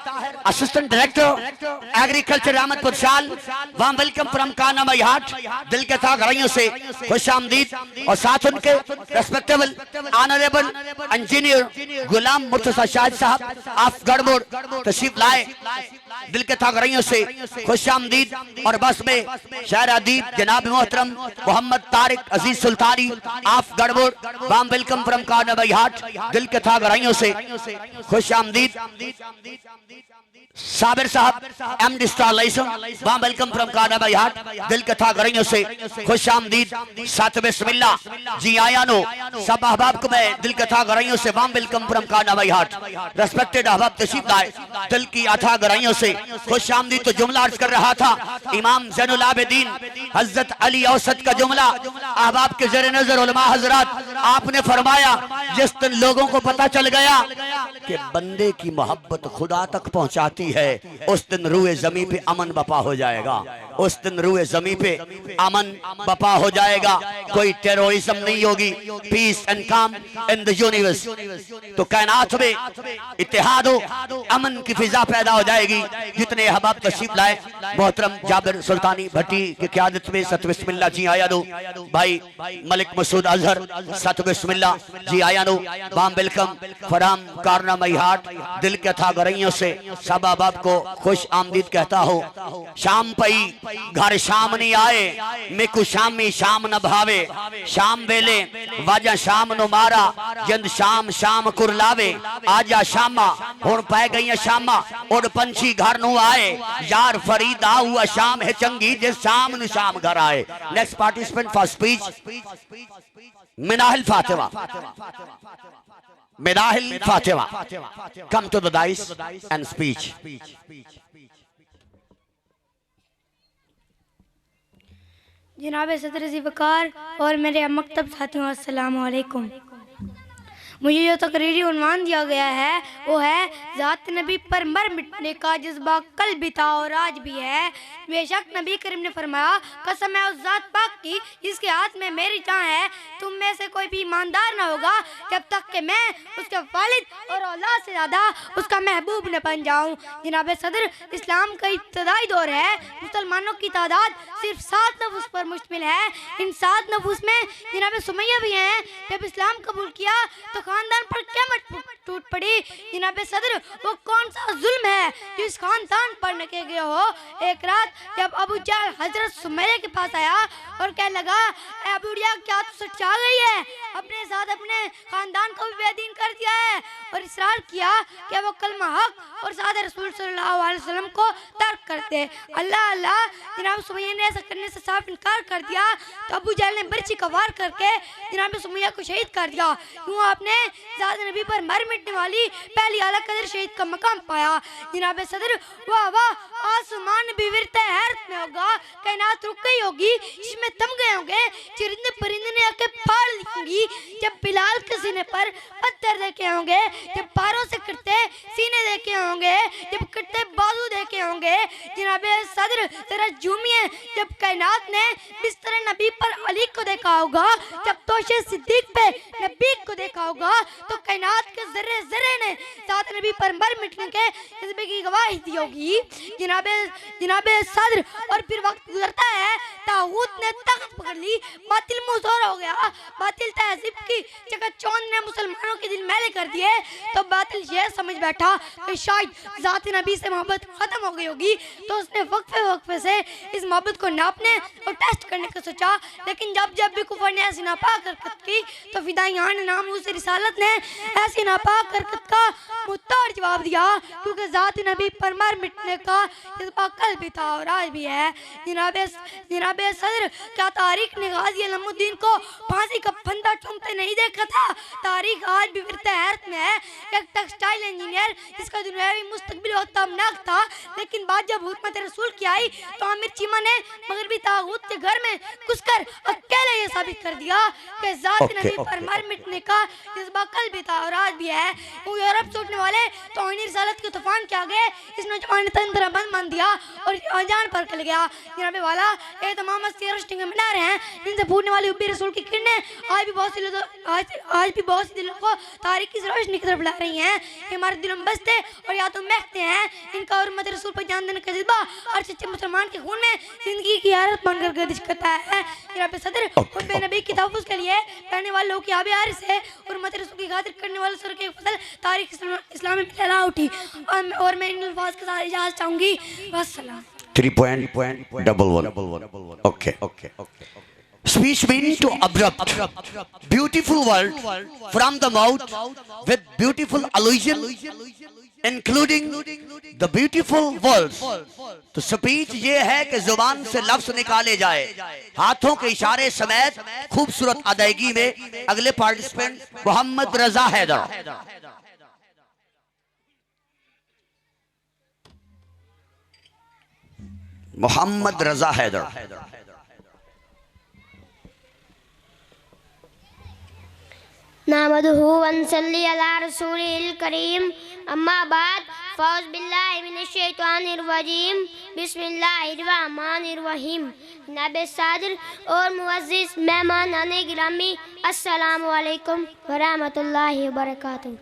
assistant director agriculture Rahmatpur शाल वहां वेलकम फ्रॉम काना मैहाट दिल के था घराइयों से खुशामदीद और साथ उनके रेस्पेक्टेबल ऑनरेबल इंजीनियर गुलाम मुर्तजा शाह साहब ऑफ गढ़बोड़ तशरीफ लाए दिल के था घराइयों से खुशामदीद और बस में शायर अदीब जनाब मोहतरम मोहम्मद तारिक अजीज सुल्तानी आप गढ़बोड़ वाम वेलकम फ्रॉम काना मैहाट दिल के था गराइयों से खुश आमदीद साबिर साहब एमडी स्टालाइसम वाम वेलकम फ्रॉम काना मैहाट दिल के था गराइयों से खुश आमदीद साथ बिस्मिल्लाह जी आया नो सब अहबाब को मैं दिल के था गराइयों से वाम वेलकम फ्रॉम काना मैहाट रेस्पेक्टेड अहबाब तशरीफ लाए दिल की अथा गराइयों से खुश आमदीद तो जुमला अर्ज कर रहा था इमाम ज़ैनुल आबिदीन हजरत अली औसत का जुमला अहबाब के जरे नजर उलमा हजरात आपने फरमाया जिस दिन लोगों को पता चल गया कि बंदे की मोहब्बत खुदा तक पहुंचाती है उस दिन रूए जमी पे अमन बपा हो जाएगा उस दिन रूए जमी पे अमन बपा हो जाएगा कोई टेररिज्म नहीं होगी पीस एंड काम इन द यूनिवर्स तो कायनात में इत्तेहाद हो अमन की फिजा पैदा हो जाएगी जितने अहबाब तशरीफ लाए मोहतरम जाबिर सुल्तानी भट्टी की क़यादत में सत बिस्मिल्लाह जी आया दो भाई मलिक मसूद अजहर सत बिस्मिल्लाह जी आया दो वाम वेलकम फराम कारना मैहाट दिल के था गरइयों से सब अहबाब को खुश आमदीद कहता हूँ शाम पई घर शाम नहीं आए मेकू शामी शाम न भावे शाम वेले वाजा शाम नु मारा जिंद शाम शाम कुरलावे आजा शामा हुण पै गई शामा और पंछी घर नु आए यार फरीदा हुआ शाम है चंगी जिस शाम नु शाम घर आए next participant for speech Minahil Fatima Minahil Fatima come to the dais and speech जनाब सदर ज़िवकार और मेरे मकतब साथियों अस्सलाम वालेकुम। मुझे जो तकरीरी उन्वान दिया गया है वो है ज़ात नबी पर मर मिटने का जज्बा कल भी था और आज भी है। बेशक नबी करीम ने फरमाया कसम है उस ज़ात पाक की जिसके हाथ में मेरी जान है तुम में से कोई भी ईमानदार ना होगा जब तक कि मैं उसके वालिद और औलाद से ज़्यादा उसका महबूब न बन जाऊँ। जनाब सदर इस्लाम का इब्तदाई दौर है मुसलमानों की तादाद सिर्फ 7 नफूस पर मुश्तमिल है। इन 7 नफूस में जनाब सुमैया भी हैं। जब इस्लाम कबूल किया तो खानदान पर क़यामत टूट पड़ी। जनाब सदर वो कौन सा जुल्म है जो इस खानदान पर न किया गया हो। एक रात जब अबू जहल हजरत सुमैया के पास आया और कहने लगा, ए अबू जहल क्या तू सच आ गई है, अपने साथ अपने खानदान को भी बेदीन कर दिया है, और इसरार किया कि वो कलमा हक और साथ रसूल सल्लल्लाहु अलैहि वसल्लम को तर्क करते। अल्लाह अल्लाह जनाब सुमैया ने ऐसा करने से साफ इनकार कर दिया, तो अबू जहल ने बर्ची का वार करके जनाब सुमैया को शहीद कर दिया। यूँ आपने ज़ात नबी पर मर मिटने वाली पहली आला कदर शहीद का मकाम पाया। जनाब सदर वाह वाह, आसमान भी विरते हैरत में होगा, कायनात रुक गई होगी, इसमें थम गए होंगे, चिरिंदे परिंदे ने आके फाड़ ली होंगी, जब बिलाल के सीने पर पत्थर देखे होंगे, जब पारों से कटते सीने देखे होंगे, जब कटते बाजू देखे होंगे। जनाब सदर जरा झूमिए, जब कायनात ने बिस्तर नबी पर अली को देखा होगा, जब तोशे सिद्दीक पे नबी को देखा होगा, तो कायनात के जर्रे जर्रे ने ज़ात नबी पर मर मिटने के जज्बे की गवाही दी होगी। जनाब सदर और फिर वक्त गुजरता है, ताऊत ने तख्त पकड़ ली, बातिल मुसोर हो गया, बातिल तहजीब की चकाचौंध ने मुसलमानों के दिल मैले कर दिए, तो बातिल ये समझ बैठा कि शायद ज़ात नबी से मोहब्बत खत्म हो गई होगी, तो उसने वक्फे से इस मोहब्बत को नापने और टेस्ट करने का सोचा। लेकिन जब भी कुफर ने ऐसी नापाक हरकत की, तो फिदाइयान नाम उस रिसालत ने ऐसी नापाक हरकत का मुत्तार जवाब दिया, क्योंकि ज़ात नबी पर मर मिटने का जज्बा कल भी था और आज भी है। जनाब सदर, क्या तारीख ने गाजी अलमुद्दीन को फांसी का फंदा चूमते नहीं देखा था? तारीख आज भी विरते हैरत में है। एक टेक्सटाइल इंजीनियर जिसका दुनियावी मुस्तकबिल और तमन्नाक था, लेकिन बात जब हुकूमत रसूल की आई, तो आमिर चीमा ने मगरबी तागूत के घर में घुसकर अकेले ये साबित कर दिया कि ज़ात नबी पर मर मिटने का जज्बा कल भी था और आज भी है। वो यूरोप सोचने वाले तो रिसालत के तूफान के आगे इस नौजवान ने तंत्र बंद मान दिया और जान पर चल गया। जनाबे वाला ये तमाम रोशनी के मीनार हैं, इनसे फूटने वाली उब्बी रसूल की किरणें आज भी बहुत से दिलों को तारीख की रोशनी की तरफ ला रही हैं। हमारे दिलों में बसते और या तो महकते हैं। इनका और उम्मत रसूल पर जान देने का जज्बा और सच्चे मुसलमान के खून में जिंदगी की हालत बनकर गर्दिश करता है। जनाब सदर, उम्मे नबी की तहफ़्फ़ुज़ के लिए पढ़ने वाले लोगों की आबियार से और उम्मत रसूल की खातिर करने वाले सुर के फसल तारीख इस्लाम में फैला उठी। और मैं इन अल्फाज के साथ इजाज़त चाहूँगी। वस्सलाम। 3.11. Okay. Speech means to abrupt, beautiful word from the mouth with beautiful allusion, including the beautiful words. तो स्पीच ये है कि जुबान से लफ्ज निकाले जाए हाथों के इशारे समेत खूबसूरत अदायगी में। अगले पार्टिसिपेंट मोहम्मद रजा हैदर। मोहम्मद रजा हैदर। नामदहु व नसल्ली अला रसूलिल करीम, अम्मा बाद, फ़ौज़ बिल्लाहि मिनश शैतानिर रजीम, बिस्मिल्लाहिर रहमानिर रहीम। जनाब सादर और मुअज़्ज़िज़ मेहमान गिरामी, अस्सलामु अलैकुम व रहमतुल्लाहि व बरकातुहू।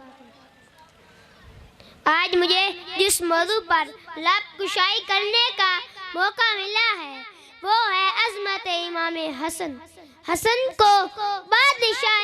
आज मुझे जिस मौजू पर लब कुशाई करने का मौका मिला है वो है अज़मत इमाम हसन। हसन को बादशाह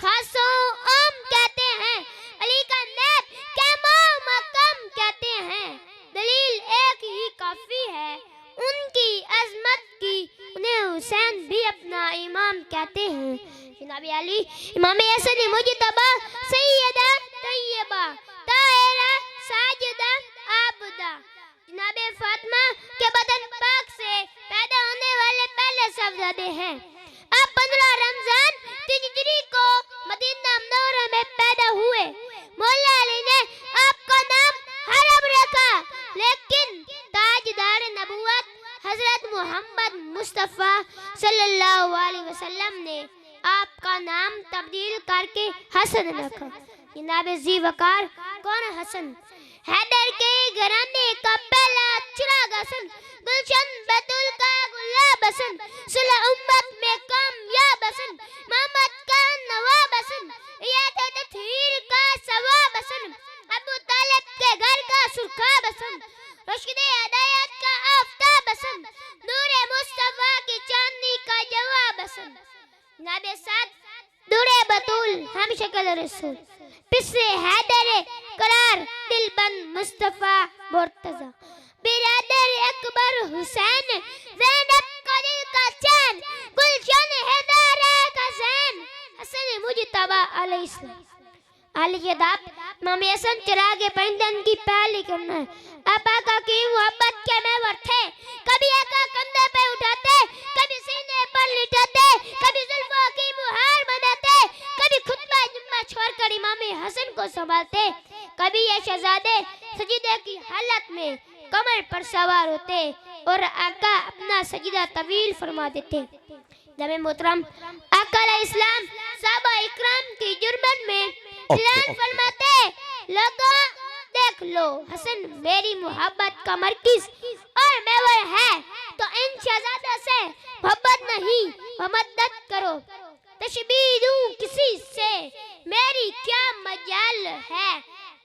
खासों आम कहते हैं, अली का नैब कैमा मकम कहते हैं। दलील एक ही काफ़ी है उनकी अज़मत की, उन्हें हुसैन भी अपना इमाम कहते हैं। जनाब अली इमाम हसन मुजतबा सैयदा तैयबा ताहिरा साजिदा आबदा। जनाब फातिमा के बदन पाक से पैदा होने वाले पहले शहज़ादे हैं। आप 15 रमजान हिजरी को मदीना मुनव्वरा में पैदा हुए। मौला अली ने आपका नाम हरम रखा, लेकिन ताजदार नबूवत हजरत मोहम्मद मुस्तफ़ा सल्लल्लाहु अलैहि वसल्लम ने आपका नाम तब्दील करके हसन रखा। जनाब जी वकार कौन हसन? हैदर के घराने का पहला चिराग हसन, गुलशन बैतुल का गुलाब हसन, सुलह उम्मत में कामयाब हसन, मोहम्मद का नवाब हसन, ये तथहीर का सवाब हसन, अबू तालिब के घर का सुरखाब हसन, रोशनी हिदायत का आफताब हसन, नूरे मुस्तफा की चांदनी का जवाब हसन। नाबे साथ दूरे बतूल हम शक्ल रसूल, पिछले हैदर करार दिलबंद मुस्तफा मुर्तजा, बिरादर अकबर हुसैन, ज़ैनब को दिल का चैन, गुलशन है ज़हरा का ज़ैन, हसन मुजतबा अलैहिस्सलाम। आलियदाब इमाम हसन चिरागे पैंजन की पहली करना है। आपा का की मोहब्बत के मेवर थे, कभी आका कंधे पे उठाते, कभी सीने पर लिटाते, कभी जुल्फों की मुहार बनाते, कभी खुतबा जुम्मा छोड़कर इमाम हसन को संभालते, कभी ये शहजादे सजीदे की हालत में कमर पर सवार होते और आका अपना सजीदा तवील फरमा देते। जब मोहतरम आका अलैहिस्सलाम साहबा इकराम की जुर्मत में ऐलान फरमाते, लोगों देख लो हसन मेरी मोहब्बत का मरकज और मेवर है, तो इन शहजादा से मोहब्बत नहीं मदद करो, तशबीह दूं किसी से मेरी क्या मजाल है,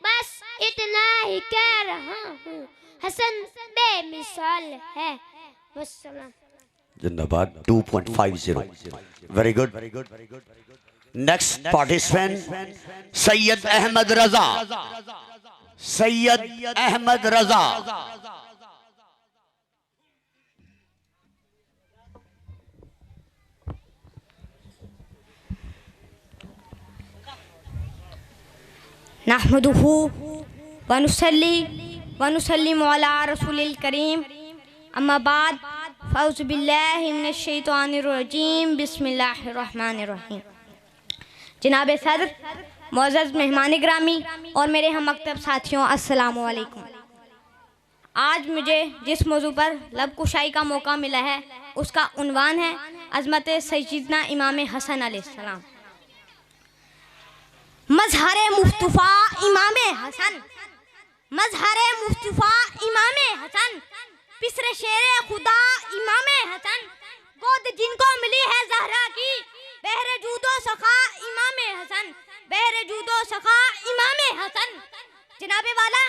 बस इतना ही कह रहा हूँ, हसन बेमिसाल है। वस्सलाम। जिंदाबाद 2.50 very good. Next participant Syed Ahmad Raza, Syed Ahmad Raza. नहमदुहु व नुसल्ली व नुसल्लिमु अला रसूलिल करीम, अम्मा बाद फ़ौज़ु बिल्लाहि मिनश शैतानिर रजीम, बिस्मिल्लाहिर रहमानिर रहीम। जनाब सदर, मुअज़्ज़ज़ मेहमान ग्रामी और मेरे हम मकतब साथियों, अस्सलामु अलैकुम। आज मुझे जिस मौजू पर लब कुशाई का मौका मिला है उसका उन्वान है अज़मत सय्यदना इमाम हसन अलैहिस्सलाम। मज़हरे मुस्तफ़ा इमाम हसन, मज़हरे मुस्तफ़ा इमाम हसन, पिसरे शेरे खुदा इमाम हसन, गोद जिनको मिली है ज़हरा की, बहरे जूदो सखा इमाम हसन, बहरे जूदो सखा इमाम हसन। जनाबे वाला,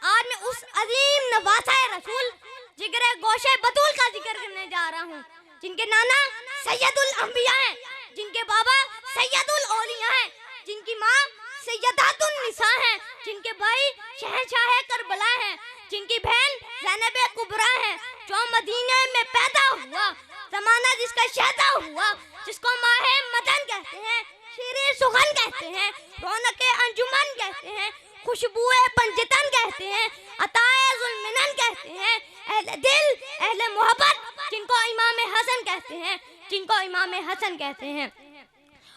आज मैं उस अजीम नवासा रसूल जिगरे गोशे बतूल का जिक्र करने जा रहा हूँ, जिनके नाना सैयदुल अंबिया हैं, जिनके बाबा सैयदुल औलिया हैं, जिनकी माँ सैयदातुन निसा हैं, जिनके भाई शहंशाह करबला हैं, जिनकी बहन ज़ैनब कुबरा है, जो मदीने में पैदा हुआ, ज़माना जिसका शहदा हुआ, जिसको माहे मदन कहते हैं, शीरे सुगन कहते हैं, रौनके अंजुमन कहते हैं, खुशबुए पंजतन कहते हैं, अताए जुल्मिनन कहते हैं, अहले दिल अहले मोहब्बत जिनको इमाम हसन कहते हैं, जिनको इमाम हसन कहते हैं।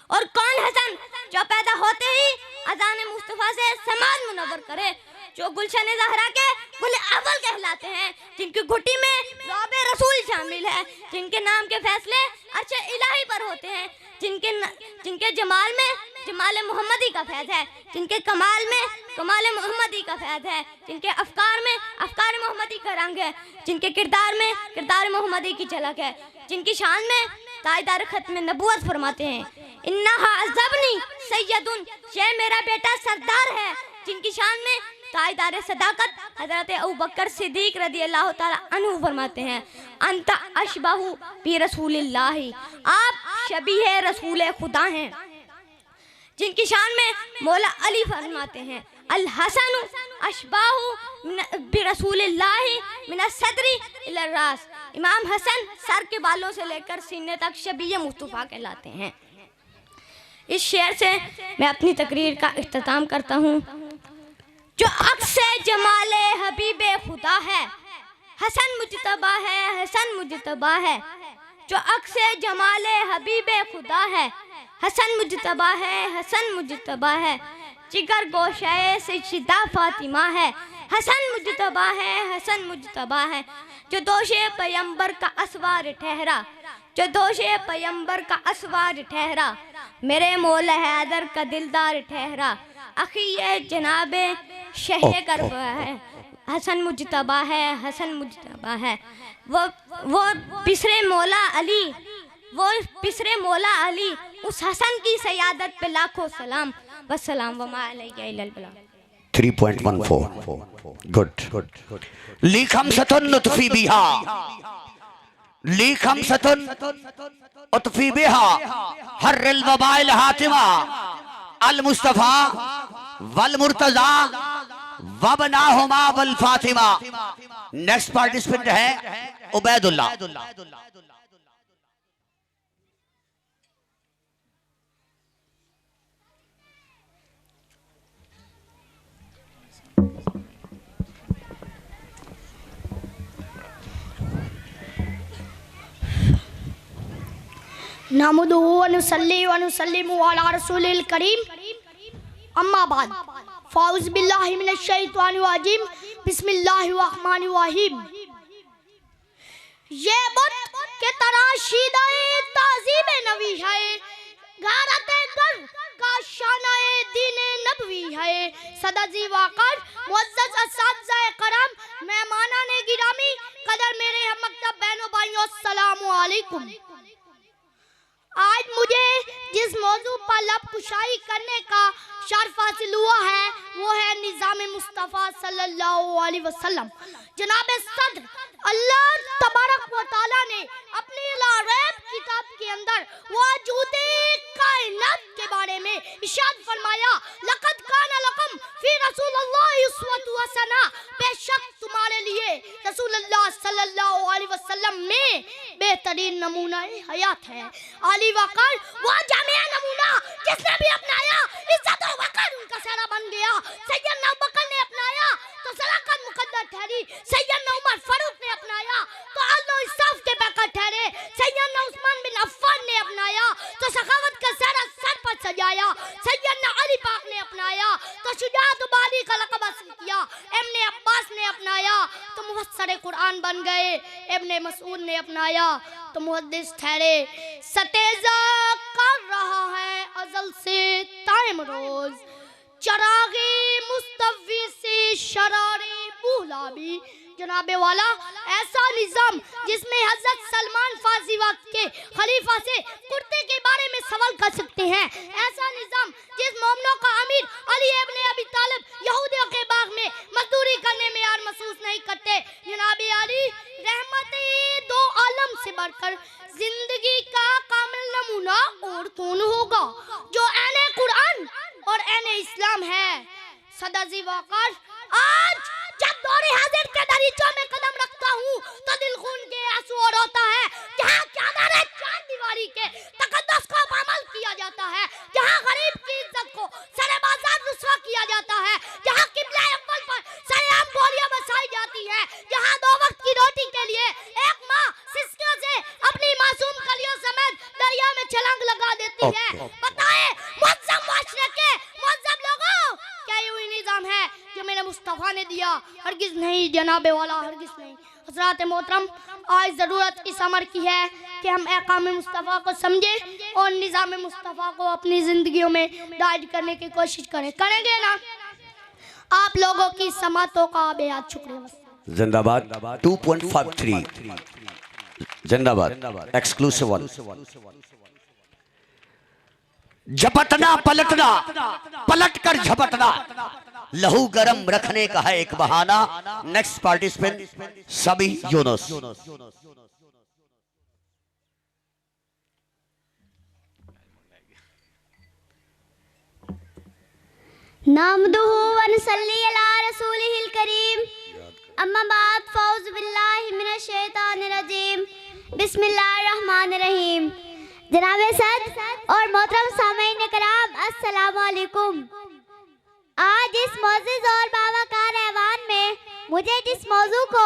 और कौन हसन, जो पैदा होते ही अज़ान मुस्तफ़ा से समाज मुनव्वर करे, जो गुलशन ज़हरा के गुल अव्वल कहलाते हैं, जिनकी घुटी में रौबे रसूल शामिल है, जिनके नाम के फैसले अर्श इलाही पर होते हैं, जिनके जमाल में जमाल मोहम्मदी का फैज़ है, जिनके कमाल में कमाल मोहम्मदी का फैज़ है, जिनके अफकार में अफकार मोहम्मदी का रंग है, जिनके किरदार में किरदार मोहम्मदी की झलक है, जिनकी शान में ताजदार खत्म नबूवत फरमाते हैं, इन्नहा अज़बनी सैयदुन, ये मेरा बेटा सरदार है, जिनकी शान में ताजदार सदाकत हज़रत अबू बकर सिद्दीक़ रज़ी अल्लाह ताला अन्हु फरमाते हैं, अंत अशबहु बि रसूलिल्लाहि, आप शबीह रसूल खुदा हैं, जिनकी शान में मौला अली फरमाते हैं, अल हसन अशबाहु बि रसूलिल्लाहि मिन सदरी इला रास, इमाम हसन सर के बालों से लेकर सीने तक शबीह मुस्तफ़ा कहलाते हैं। इस शेर से मैं अपनी तकरीर का इख्तिताम करता हूँ। जो अक्से जमाले हबीबे खुदा है, हसन मुजतबा है, हसन मुजतबा है, जो अक्से जमाले हबीबे खुदा है, हसन मुजतबा है, हसन मुजतबा है, जिगर गोशे सैयदा फातिमा है, हसन मुजतबा है, हसन मुजतबा है, जो दोशे पैगंबर का असवार ठहरा, जो दोशे पैगंबर का असवार ठहरा, मेरे मौला हैदर का दिलदार ठहरा, अखी ये जनाबे शहे करबा है, हसन मुजतबा है, हसन मुजतबा है। वो पिसरे मौला अली, वो पिसरे मौला अली, उस हसन की सयादत पे लाखों सलाम, वस्सलाम वमा अलैया इल्लल बलाग। 3.14 गुड। लीखम सतन नुतफी बिहा, लीखम सतन उतफी बिहा, हर्रिल वबाइल हातिमा, अल मुस्तफा वल मुर्तजा वबनाहुमा वल फातिमा। नेक्स्ट पार्टिसिपेंट है उबैदुल्लाह। नहमदुहु व नुसल्ली व नुसल्लिमु अला रसूलिल करीम, अम्मा बाद, फ़ाउज़ बिल्लाहि मिनश शैतानिर रजीम, बिस्मिल्लाहिर रहमानिर रहीम। ये बुत के तराशीदाए ताज़ीब नबी है, गारते गर का शानाए दीने नबवी है। सदा जी वाकर मुअज़्ज़ज़ असातिज़ाए करम, मेहमानाने गिरामी, कदर मेरे हम मकतब बहनों भाइयों, अस्सलामु अलैकुम। आज मुझे जिस मौजू पर लब कुशाई करने का शर्फ हासिल हुआ है वो है निज़ाम मुस्तफ़ा सल्लल्लाहु अलैहि वसल्लम। जनाब सद्र अल्लाह तबारक व तआला ने अपनी ला रैब किताब के अंदर वजूदे कायनात के बारे में इरशाद फरमाया, लक़द काना लकुम फी रसूलिल्लाहि उस्वतुन हसना, बेशक तुम्हारे लिए रसूलुल्लाह सल्लल्लाहु अलैहि वसल्लम में बेहतरीन नमूना हयात है। अली वक़ार वह जामिया नमूना जिसने भी अपनाया इज्जत और वक़ार उनका सेहरा बन गया। सैयदना अबू बकर ने अपनाया तो सदाकत मुकद्दर ठहरी, सैयदना उमर फारूक ने अपनाया तो अल्लाह इंसाफ के बेकर ठहरे, सैयदना उस्मान बिन अफ़्फ़ान ने अपनाया तो सखावत का सेहरा सर पर सजाया, सैयदना अली पाक ने अपनाया तो शुजाअत बारी का लक़ब हासिल किया, इब्ने अब्बास ने अपनाया तो मुफस्सिर कुरान बन गए, इब्ने मसूद ने अपनाया तो मुहद्दिस ठहरे। सतेजा कर रहा है अज़ल से ताइम रोज, चरागे मुस्तफ़ी से शरारे बुलाबी। जनाबे वाला ऐसा निज़ाम जिसमें हज़रत सलमान फारसी वक्त के खलीफा से कुर्ते के बारे में सवाल कर सकते हैं, ऐसा निज़ाम जिस मोमिनों का अमीर अली इब्ने अबी तालिब यहूदियों के बाग में मजदूरी करने में यार महसूस नहीं करते। जनाबे अली रहमते दो आलम से बढ़कर जिंदगी का कामिल नमूना और कौन होगा जो ऐने कुरान और ऐने इस्लाम है। सदा जी वाकर आज जब दौरे हाजिर के दरीचों में कदम रखता हूँ तो दिल खून के आंसू और होता है। जहाँ चादर चार दीवारी के तकद्दुस को पामाल किया जाता है, जहाँ गरीब की इज्जत को सरे बाजार रुस्वा किया जाता है, जहाँ किबला अव्वल पर सरेआम गोलियां बरसाई जाती है, जहाँ दो वक्त की रोटी के लिए एक माँ सिसकियों से अपनी मासूम कलियों समेत दरिया में छलांग लगा देती है। बताए मुअज़्ज़म माशरे के मुअज़्ज़म लोगों, क्या ये निज़ाम है जो मेरे मुस्तफ़ा ने दिया? हरगिज़ नहीं जनाबे वाला, हरगिज़ नहीं। हज़रात मोहतरम, आज ज़रूरत इस अमर की है कि हम अहकाम मुस्तफ़ा को समझें और निज़ाम मुस्तफ़ा को अपनी ज़िंदगियों में दायज करने की कोशिश करें। करेंगे ना? आप लोगों की समातों का बेहद शुक्रिया। जिंदाबाद 2.53 जिंदाबाद एक्सक्लूसिव वन। झपटना पलटना, पलट कर झपटना, लहू गरम रखने का है एक बहाना। नेक्स्ट पार्टिसिपेंट सभी यूनुस। नहमदुहु व नुसल्ली अला रसूलिल करीम, अम्मा बाद, फ़ाउज़ बिल्लाहि मिनश शैतानिर रजीम, बिस्मिल्लाहिर रहमानिर रहीम। जनाबे सद और मोहतरम सामईन कराम, अस्सलामु अलैकुम। आज इस मोअज़्ज़िज़ और बावक़ार ऐवान में मुझे जिस मौजू को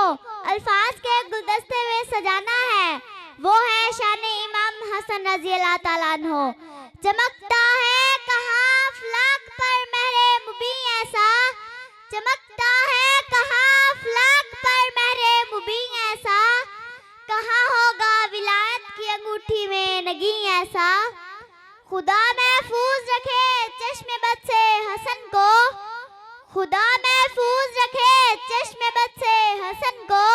अल्फाज के गुलदस्ते में सजाना है वो है शान इमाम हसन रज़ी अल्लाह ताला अन्हो। चमकता है कहाँ फ़लक पर महरे मुबी ऐसा, चमकता है कहाँ फ़लक पर महरे मुबी ऐसा, कहाँ होगा विलायत की अंगूठी में नगी ऐसा। खुदा महफूज रखे चश्मे बद से हसन को, खुदा महफूज रखे चश्मे बद से हसन को,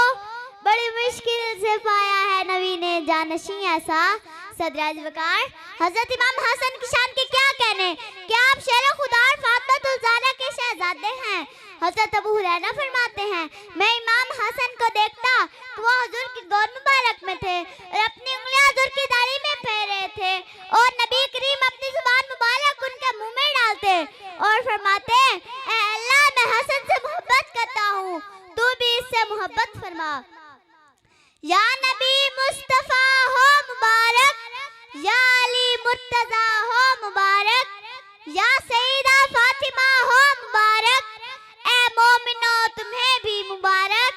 बड़ी मुश्किल से पाया है नबी ने जानशी ऐसा। सदराज वकार हजरत इमाम हसन की शान के क्या कहने, क्या आप शेर खुदा और फातिमा ज़हरा के शहजादे हैं। हजरत अबू हुरैरा फरमाते हैं, मैं इमाम हसन को देखता तो वो हुजूर की गोद मुबारक में थे और अपनी उंगलियां हुजूर की दाढ़ी में फेर रहे थे और नबी करीम अपनी जुबान मुबारक उनके मुंह में डालते और फरमाते, ऐ अल्लाह मैं हसन से या सईदा फातिमा हो मुबारक, ए मोमिनो तुम्हें भी मुबारक।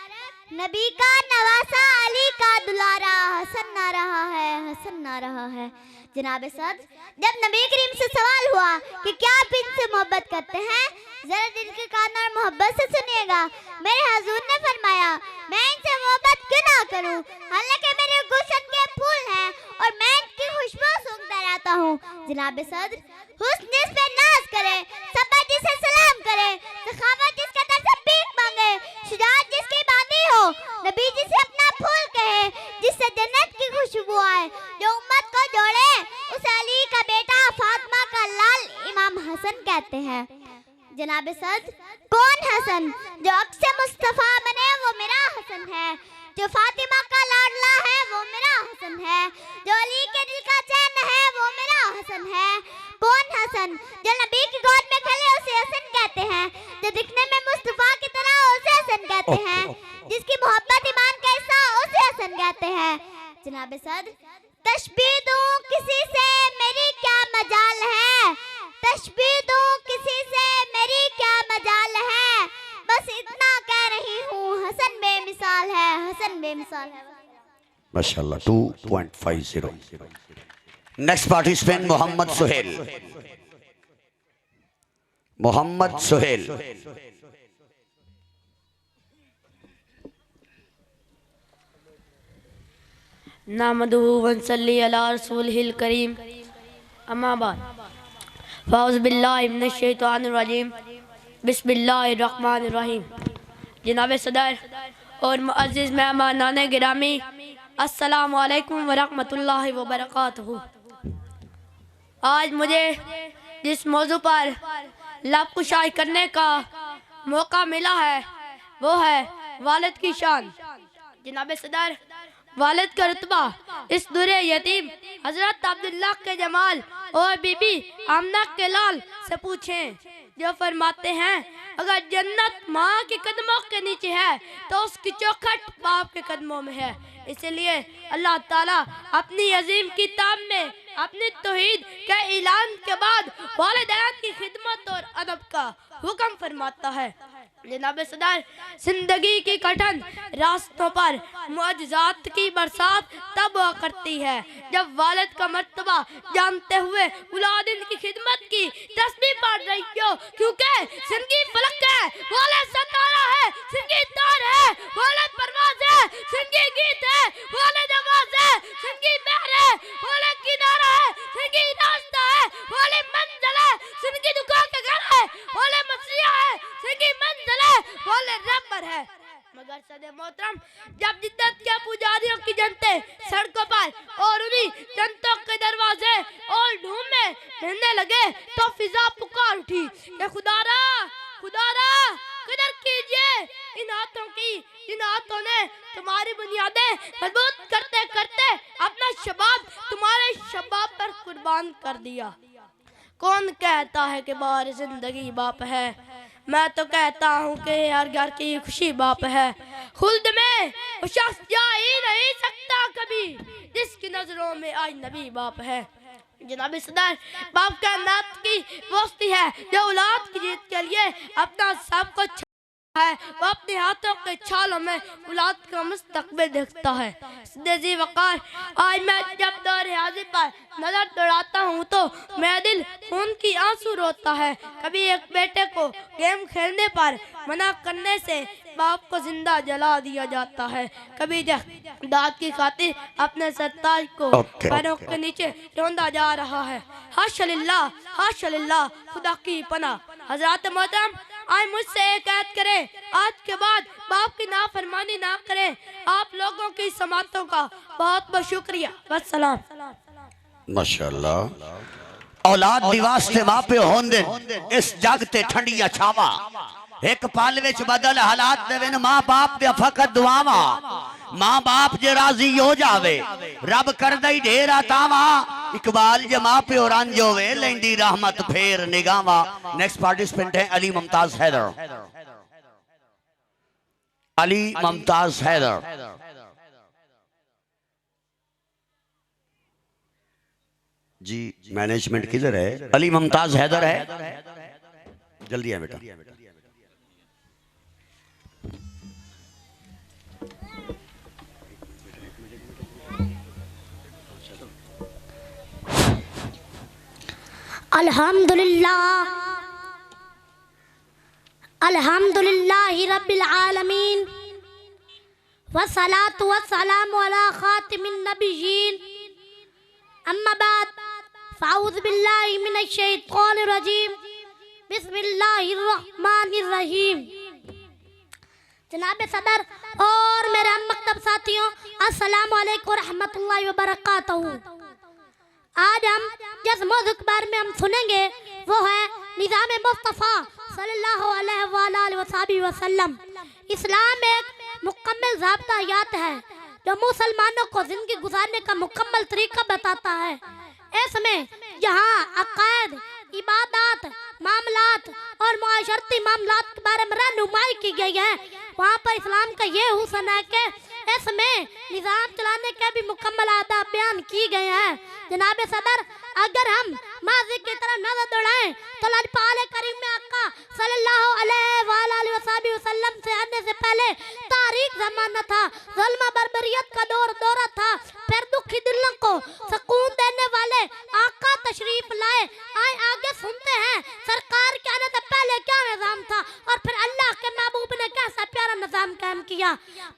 नबी का नवासा अली का दुलारा, हसन ना रहा है, हसन ना रहा है। जनाब सद, जब नबी करीम से सवाल हुआ कि क्या आप इनसे मोहब्बत करते हैं, जरा दिल के कान और मोहब्बत से सुनिएगा। मेरे हुजूर ने फरमाया, मैं इनसे मोहब्बत क्यों ना करूं, हालांकि मेरे गुलशन के फूल हैं और मैं इनकी खुशबू सूंघता रहता हूं। जनाब सद, हुस्न जिस पे नाज करे, सब्र जिसे सलाम करे, सखावत जिसके दर से भीख मांगे, शुजाअत जिसकी बांधी हो, नबी जिसे अपना फूल कहे, जिससे जन्नत की खुशबू आए, जो उम्मत को जोड़े, उसे अली का बेटा फातिमा का लाल इमाम हसन कहते हैं। जनाब सद, कौन हसन? जो अक्स मुस्तफा बने वो मेरा हसन है, जो फातिमा का लाडला है वो मेरा हसन है, जो अली के दिल का चैन है वो मेरा हसन है। कौन हसन? जो नबी की गोद में खले उसे हसन कहते हैं, जो दिखने में मुस्तफा की तरह उसे हसन कहते हैं, जिसकी मोहब्बत ईमान का हिस्सा उसे हसन कहते हैं। जनाब सद, तशबीह दूं किसी से मेरी क्या मजाल है, तशबीह दूं किसी से मेरी क्या मजाल है, बस इतना कह रही हूँ, हसन बेमिसाल है, हसन बेमिसाल है। माशाल्लाह 2.50। Next participant Mohammad Suhail. मोहम्मद सुहेल। नामदुहु वनसल्ली अला रसूलिहिल करीम, अम्मा बाद, फ़ाउज़ु बिल्लाहि मिनश शैतानिर रजीम, बिस्मिल्लाहिर रहमानिर रहीम। जनाब सदर और मुअज़्ज़िज़ मेहमानान गिरामी, अस्सलामु अलैकुम व रहमतुल्लाहि व बरकातुहू। आज मुझे जिस मौजू पर लब कुशाई करने का मौका मिला है वो है वालिद की शान। जनाब सदर, वालिद का रुतबा इस दुरे यतीम हजरत अब्दुल्लाह के जमाल और बीबी आमना के लाल से पूछें, जो फरमाते हैं अगर जन्नत माँ के कदमों के नीचे है तो उसकी चौखट बाप के कदमों में है। इसलिए अल्लाह ताला अपनी अजीम किताब में अपने तौहीद के ऐलान के बाद वालिदैन की खिदमत और अदब का हुक्म फरमाता है। जनाब सदर, जिंदगी की कठिन रास्तों पर मुअज्जज़ात की बरसात तब हुआ करती है जब वालिद का मर्तबा जानते हुए औलाद की खिदमत की तस्बीह पढ़ रही हो, क्योंकि जिंदगी फलक है, वालिद सितारा है, जिंदगी तार है, वालिद परवाज़ है, जिंदगी गीत है, वालिद आवाज़ है, जिंदगी बहर है, वालिद किनारा है, जिंदगी रास्ता है, वालिद मंजिल है, जिंदगी दुआ का घर है, वालिद मसीहा है, जिंदगी मंजिल है, वालिद रब्बर है। मगर सदे मोहतरम, जब जिद्दत के पुजारियों की जनते सड़कों पर और उन्हीं जनतों के दरवाजे और ढूंढ में रहने लगे तो फिजा पुकार उठी कि खुदारा खुदारा कदर कीजिए इन हाथों की, इन हाथों ने तुम्हारी बुनियादें मजबूत करते करते अपना शबाब तुम्हारे शबाब पर कुर्बान कर दिया। कौन कहता है कि बाहर जिंदगी बाप है, मैं तो कहता हूँ कि हर घर की खुशी बाप है। खुल्द में वो शख्स जा ही नहीं सकता कभी जिसकी नजरों में आज नबी बाप है। जनाब सदर, बाप का नात की दोस्ती है जो औलाद की जीत के लिए अपना सब कुछ है, वो अपने हाथों के छालों में औलाद का मुस्तकबिल देखता है। जी वकार, आज मैं जब दौर हाजिर पर नजर दौड़ाता हूँ तो मेरा दिल खून की आंसू रोता है। कभी एक बेटे को गेम खेलने पर मना करने से बाप को जिंदा जला दिया जाता है, कभी दाद की खातिर अपने सरताज को पैरों के नीचे रौंदा जा रहा है। हाशलिल्लाह हाशलिल्लाह, खुदा की पनाह। हजरत मोहतरम, आज मुझसे एक ऐद करें, आज के बाद बाप की नाफरमानी ना करें। आप लोगों की समातों का बहुत बहुत शुक्रिया। वस्सलाम। माशाल्लाह। औलाद दिवास्ते माँ पे होंदे इस जगते ठंडिया छावा, एक पल विच बदल हालात देवे न माँ बाप दे फकत दुआवा। माँ बाप जे राजी हो जावे रब कर दई ढेर अतावा। इकबाल जे माँ पे और रंज होवे लेंदी रहमत फेर निगावा। नेक्स्ट पार्टिसिपेंट है अली मुमताज हैदर। अली मुमताज हैदर। जी मैनेजमेंट किधर है? अली मुमताज हैदर है, जल्दी है बेटा। अल्हम्दुलिल्लाह अल्हम्दुलिल्लाहि रब्बिल आलमीन वस्सलातु वस्सलामु अला खातिमिन नबिय्यीन अम्मा बाद फ़अऊज़ु बिल्लाहि मिनश शैतानिर रजीम बिस्मिल्लाहिर रहमानिर रहीम। जनाब सदर और मेरे हम मकतब साथियों, अस्सलामु अलैकुम रहमतुल्लाहि व बरकातहू। आज हम जिस मौजू के बारे में हम सुनेंगे वो है निज़ाम मुस्तफ़ा सल्लल्लाहु अलैहि वसल्लम। इस्लाम एक मुकम्मल ज़ाब्ता हयात है जो मुसलमानों को ज़िंदगी गुजारने का मुकम्मल तरीका बताता है। इसमें जहाँ अक़ायद, इबादत, मामलात और मुआशरती मामलात के बारे में रहनुमाई की गई है, वहाँ पर इस्लाम का ये हुस्न है कि इसमें निज़ाम चलाने के भी मुकम्मल आदाब बयान की गए हैं। जनाब सदर, अगर हम माज़ी की तरफ नजर दौड़ाएं तो पाले करीम में आका सल्लल्लाहु अलैहि वसल्लम से आने से पहले तारीख ज़माना था, ज़ुल्म बर्बरियत का दौरा था। फिर दुखी दिलों को सुकून देने वाले आका तशरीफ लाए। आए आगे सुनते हैं सरकार के आने से पहले क्या निज़ाम था और फिर अल्लाह के महबूब ने कैसा प्यारा निज़ाम कायम किया।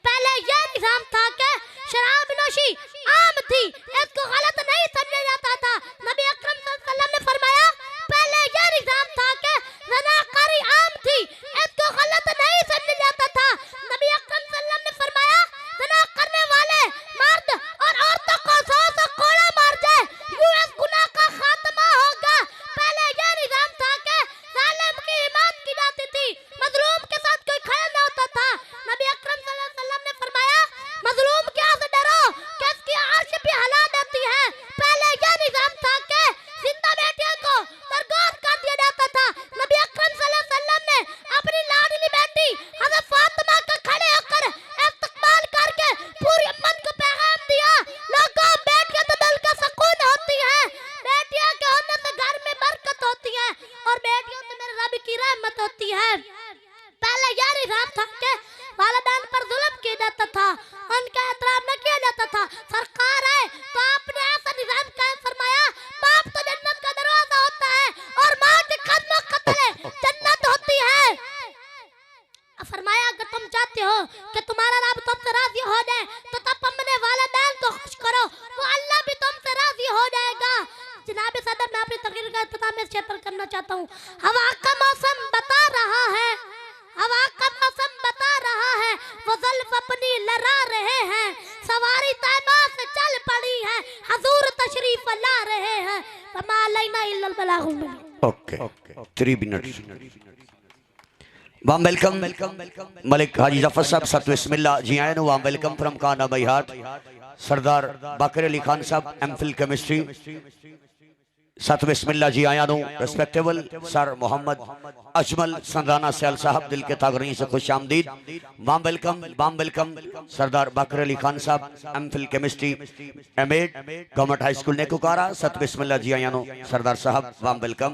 पहले यह निज़ाम था कि शराब नोशी आम थी, इसको गलत नहीं समझा जाता था। नबी अकरम सल्लल्लाहु अलैहि वसल्लम ने फरमाया पहले यह निज़ाम था कि ज़नाकारी आम थी, इसको गलत नहीं समझा जाता था। नबी अकरम सल्लल्लाहु अलैहि वसल्लम ने फरमाया ज़ना करने वाले मर्द और औरतों को 100 कोड़ा मार जाए, यूं इस गुनाह का खात्मा होगा। पहले यह निज़ाम था कि जालिम की हिमायत की जाती थी, मजलूम के साथ कोई खड़ा न होता था। नबी अकरम सल्लल्लाहु अलैहि वसल्लम ने फरमाया मजलूम क्या से डरो कि इसकी अर्श भी हिला देती है। पहले यह निज़ाम था कि जिंदा बेटियों को बर्बाद कर दिया जाता था। नबी अकरम सल्लल्लाहु अलैहि वसल्लम ने अपनी लाडली बेटी हज़रत फातिमा का खड़े होकर इस्तकबाल करके पूरी उम्मत को पैगाम दिया, लोगों बेटियां तो दिल का सुकून होती है, बेटियां के होने से घर में बरकत होती है और बेटियों से मेरे रब की रहमत होती है। पहले यह निज़ाम था कि वालिदैन पर जुल्म किया जाता था, उनका एहतराम न किया जाता था। सरकार है तो आपने ऐसा निज़ाम कायम फरमाया, बाप तो जन्नत का दरवाजा होता है और माँ के कदमों का तले जन्नत होती है। फरमाया अगर तुम चाहते हो कि तुम्हारा रब तुमसे राजी हो जाए तो तब अपने वालिदैन को खुश करो, वो अल्लाह भी तुमसे राजी हो जाएगा। जनाब सदर, मैं अपनी तकरीर का इख्तिताम इस शेर पर करना चाहता हूँ। हवा का मौसम बता रहा है, हवा का मौसम बता रहा है, वो ज़ुल्फ़ अपनी लहरा रहे हैं, सवारी तैबा से चल पड़ी है, हजूर तशरीफ ला रहे हैं। फमा अलैना इल्लल बलागुल मुबीन। Okay 3 minute. Warm welcome Malik Haji Zafar Sahab सत बिस्मिल्लाह जी आए नो। वाम वेलकम फ्रॉम काना by heart Sardar Baqar Ali Khan Sahab MPhil chemistry सत बिस्मिल्लाह जी आया नो। रिस्पेक्टेबल सर मोहम्मद अजमल संदाना सैल साहब दिल के तागरी से खुश आमदीद। Warm welcome Sardar Baqar Ali Khan Sahab MPhil chemistry MEd government high school Nekukara सत बिस्मिल्लाह जी आया नो सरदार साहब वाम वेलकम।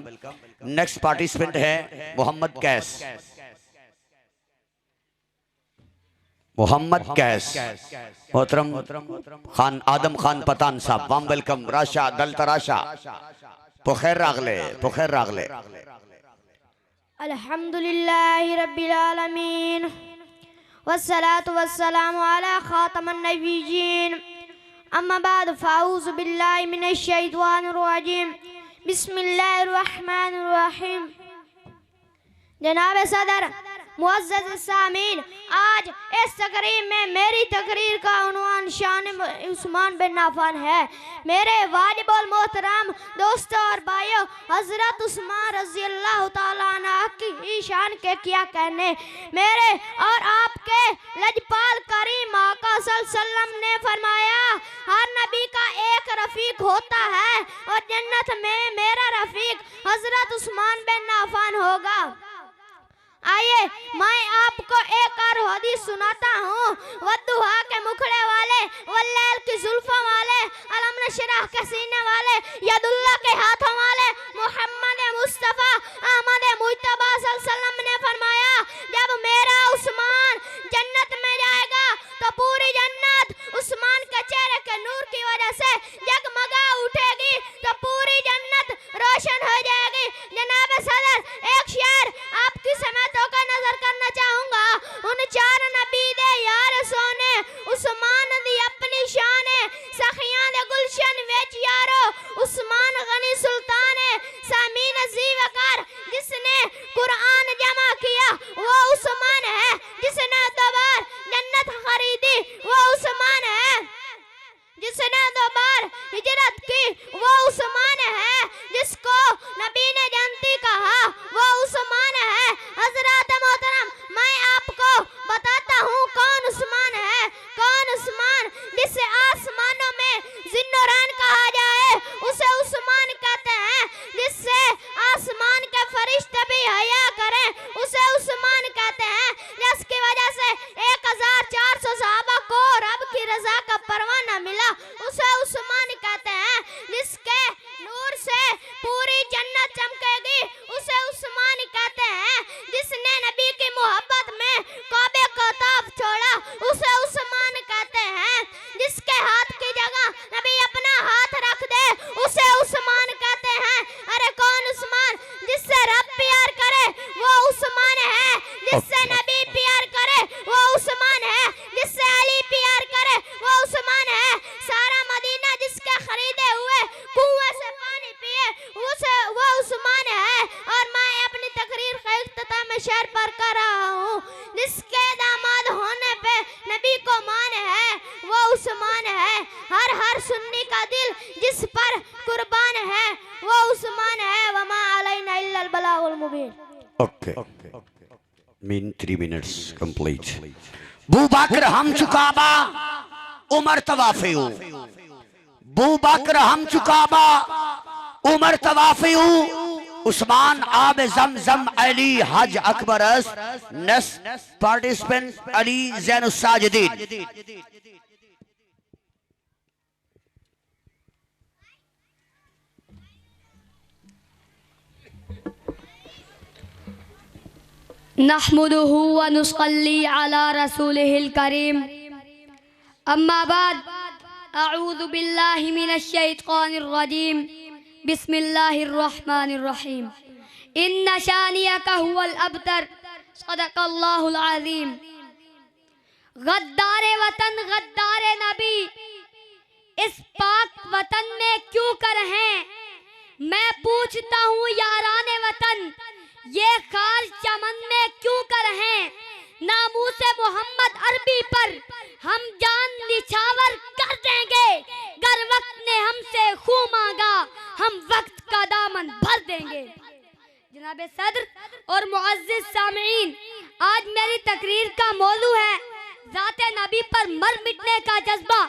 नेक्स्ट पार्टिसिपेंट है मोहम्मद कैस, मोहम्मद कैस मोहतरम खान आदम खान पठान साहब वाम वेलकम। राशा दल तराशा पोखैर रागले अल्हम्दुलिल्लाहि रब्बिल आलमीन वस्सलातु वस्सलामु अला खातमन नबिय्यीन अम्मा बाद फ़अऊज़ु बिल्लाहि मिनश शैतानिर रजीम बिस्मिल्लाहिर रहमानिर रहीम। जनाब सदर, मुअज़्ज़ज़ सामीन, आज इस तकरीर में मेरी तकरीर का उन्वान शान उस्मान बिन अफ़्फ़ान है। मेरे वालिबुल मोहतरम दोस्तों और भाइयों, हज़रत उस्मान रज़ियल्लाहु ताला अन्हु की शान के क्या कहने। मेरे और आपके लजपाल करीम आका सल्लल्लाहु अलैहि वसल्लम ने फरमाया हर नबी का एक रफ़ीक होता है और जन्नत में मेरा रफ़ीक हज़रत उस्मान बिन अफ़्फ़ान होगा। आइए मैं आपको एक और हदीस सुनाता हूँ। वद्दुहा के मुखड़े वाले, वल्लैल की जुल्फों वाले, अलम शरह के सीने वाले, यदुल्ला के हाथों वाले मोहम्मद मुस्तफ़ा अहमद मुज्तबा सल्लल्लाहु अलैहि वसल्लम ने फरमाया, जब मेरा उस्मान जन्नत में जाएगा तो पूरी जन्नत उस्मान के चेहरे के नूर की वजह से जगमगा उठेगी, तो पूरी जन्नत रोशन हो जाएगी। जनाब सदर, एक शेर आपकी समझों का नजर करना चाहूंगा। उन चार नबी दे यार सोने उस्मान दी अपनी शान है, सखियां दे गुलशन विच यारो उस्मान गनी सुल्तान है। सामीन जीवकार जिसने कुरान जमा किया वो उस्मान है, जिसने दोबार जन्नत खरीदी वो उस्मान है, जिसने दोबार हिजरत की वो उस्मान है, जिसको नबी ने जनती कहा वो उस्मान है। हजरत मोहतरम, मैं आपको बताता हूँ कौन उस्मान है। कौन उस्मान? जिसे आसमानों में जिन्नोरान कहा जाए उसे उस्मान कहते हैं। जिससे आसमान के फरिश्ते भी हया करें उसे उस्मान कहते हैं। जिसकी वजह से 1400 सहाबा को रब की रजा का परवाना मिला उसे उस्मान कहते हैं। जिसके नूर से पूरी जन्नत चमकेगी उसे उस्मान कहते हैं। जिसने नबी की मोहब्बत में काबे का ताफ छोड़ा उसे उस्मान कहते हैं। जिसके हाथ की जगह नबी अपना हाथ रख दे उसे उस्मान कहते हैं। अरे कौन उस्मान? जिससे रब प्यार करे वो उस्मान है, जिससे नबी प्यार करे वो उस्मान है, जिससे अली प्यार करे वो उस्मान है। सारा मदीना जिसके खरीदे हुए कुएं से पानी पिए वो उस्मान है। और मैं अपनी तकरीर का इख्तिताम में शेर पर कर रहा हूँ। जिसके दामाद होने पे नबी को मान है वो उस्मान है। हर सुन्नी का दिल जिस पर कुर्बान है वो उस्मान है। वमा अलैना इल्लल बलागुल मुबीन। Okay. Mean 3 minutes complete. बू बकर हम चुकाबा उमर तवाफियू, बू बकर हम चुकाबा उमर तवाफियू, उस्मान आब जमजम अली हज अकबरस नस पार्टिसिपेंट अली ज़ैनुस साजिदीन। नहमदुहु व नुसल्ली अला रसूलिहिल करीम, अम्मा बाद, अऊज़ु बिल्लाहि मिनश शैतानिर रजीम, बिस्मिल्लाहिर रहमानिर रहीम। इन्ना शानियका हुवल अबतर, सदक़ल्लाहुल अज़ीम। गद्दारे वतन गद्दारे नबी इस पाक वतन में क्यों कर हैं? मैं पूछता हूँ याराने वतन ये खास चमन में क्यों कर हैं? नामूसे मोहम्मद अरबी पर हम जान निछावर कर देंगे। गर वक्त ने हमसे खून मांगा हम वक्त का दामन भर देंगे। जनाब सदर और मुअज़्ज़िज़ सामीन, आज मेरी तकरीर का मौजू है ज़ाते नबी पर मर मिटने का जज्बा।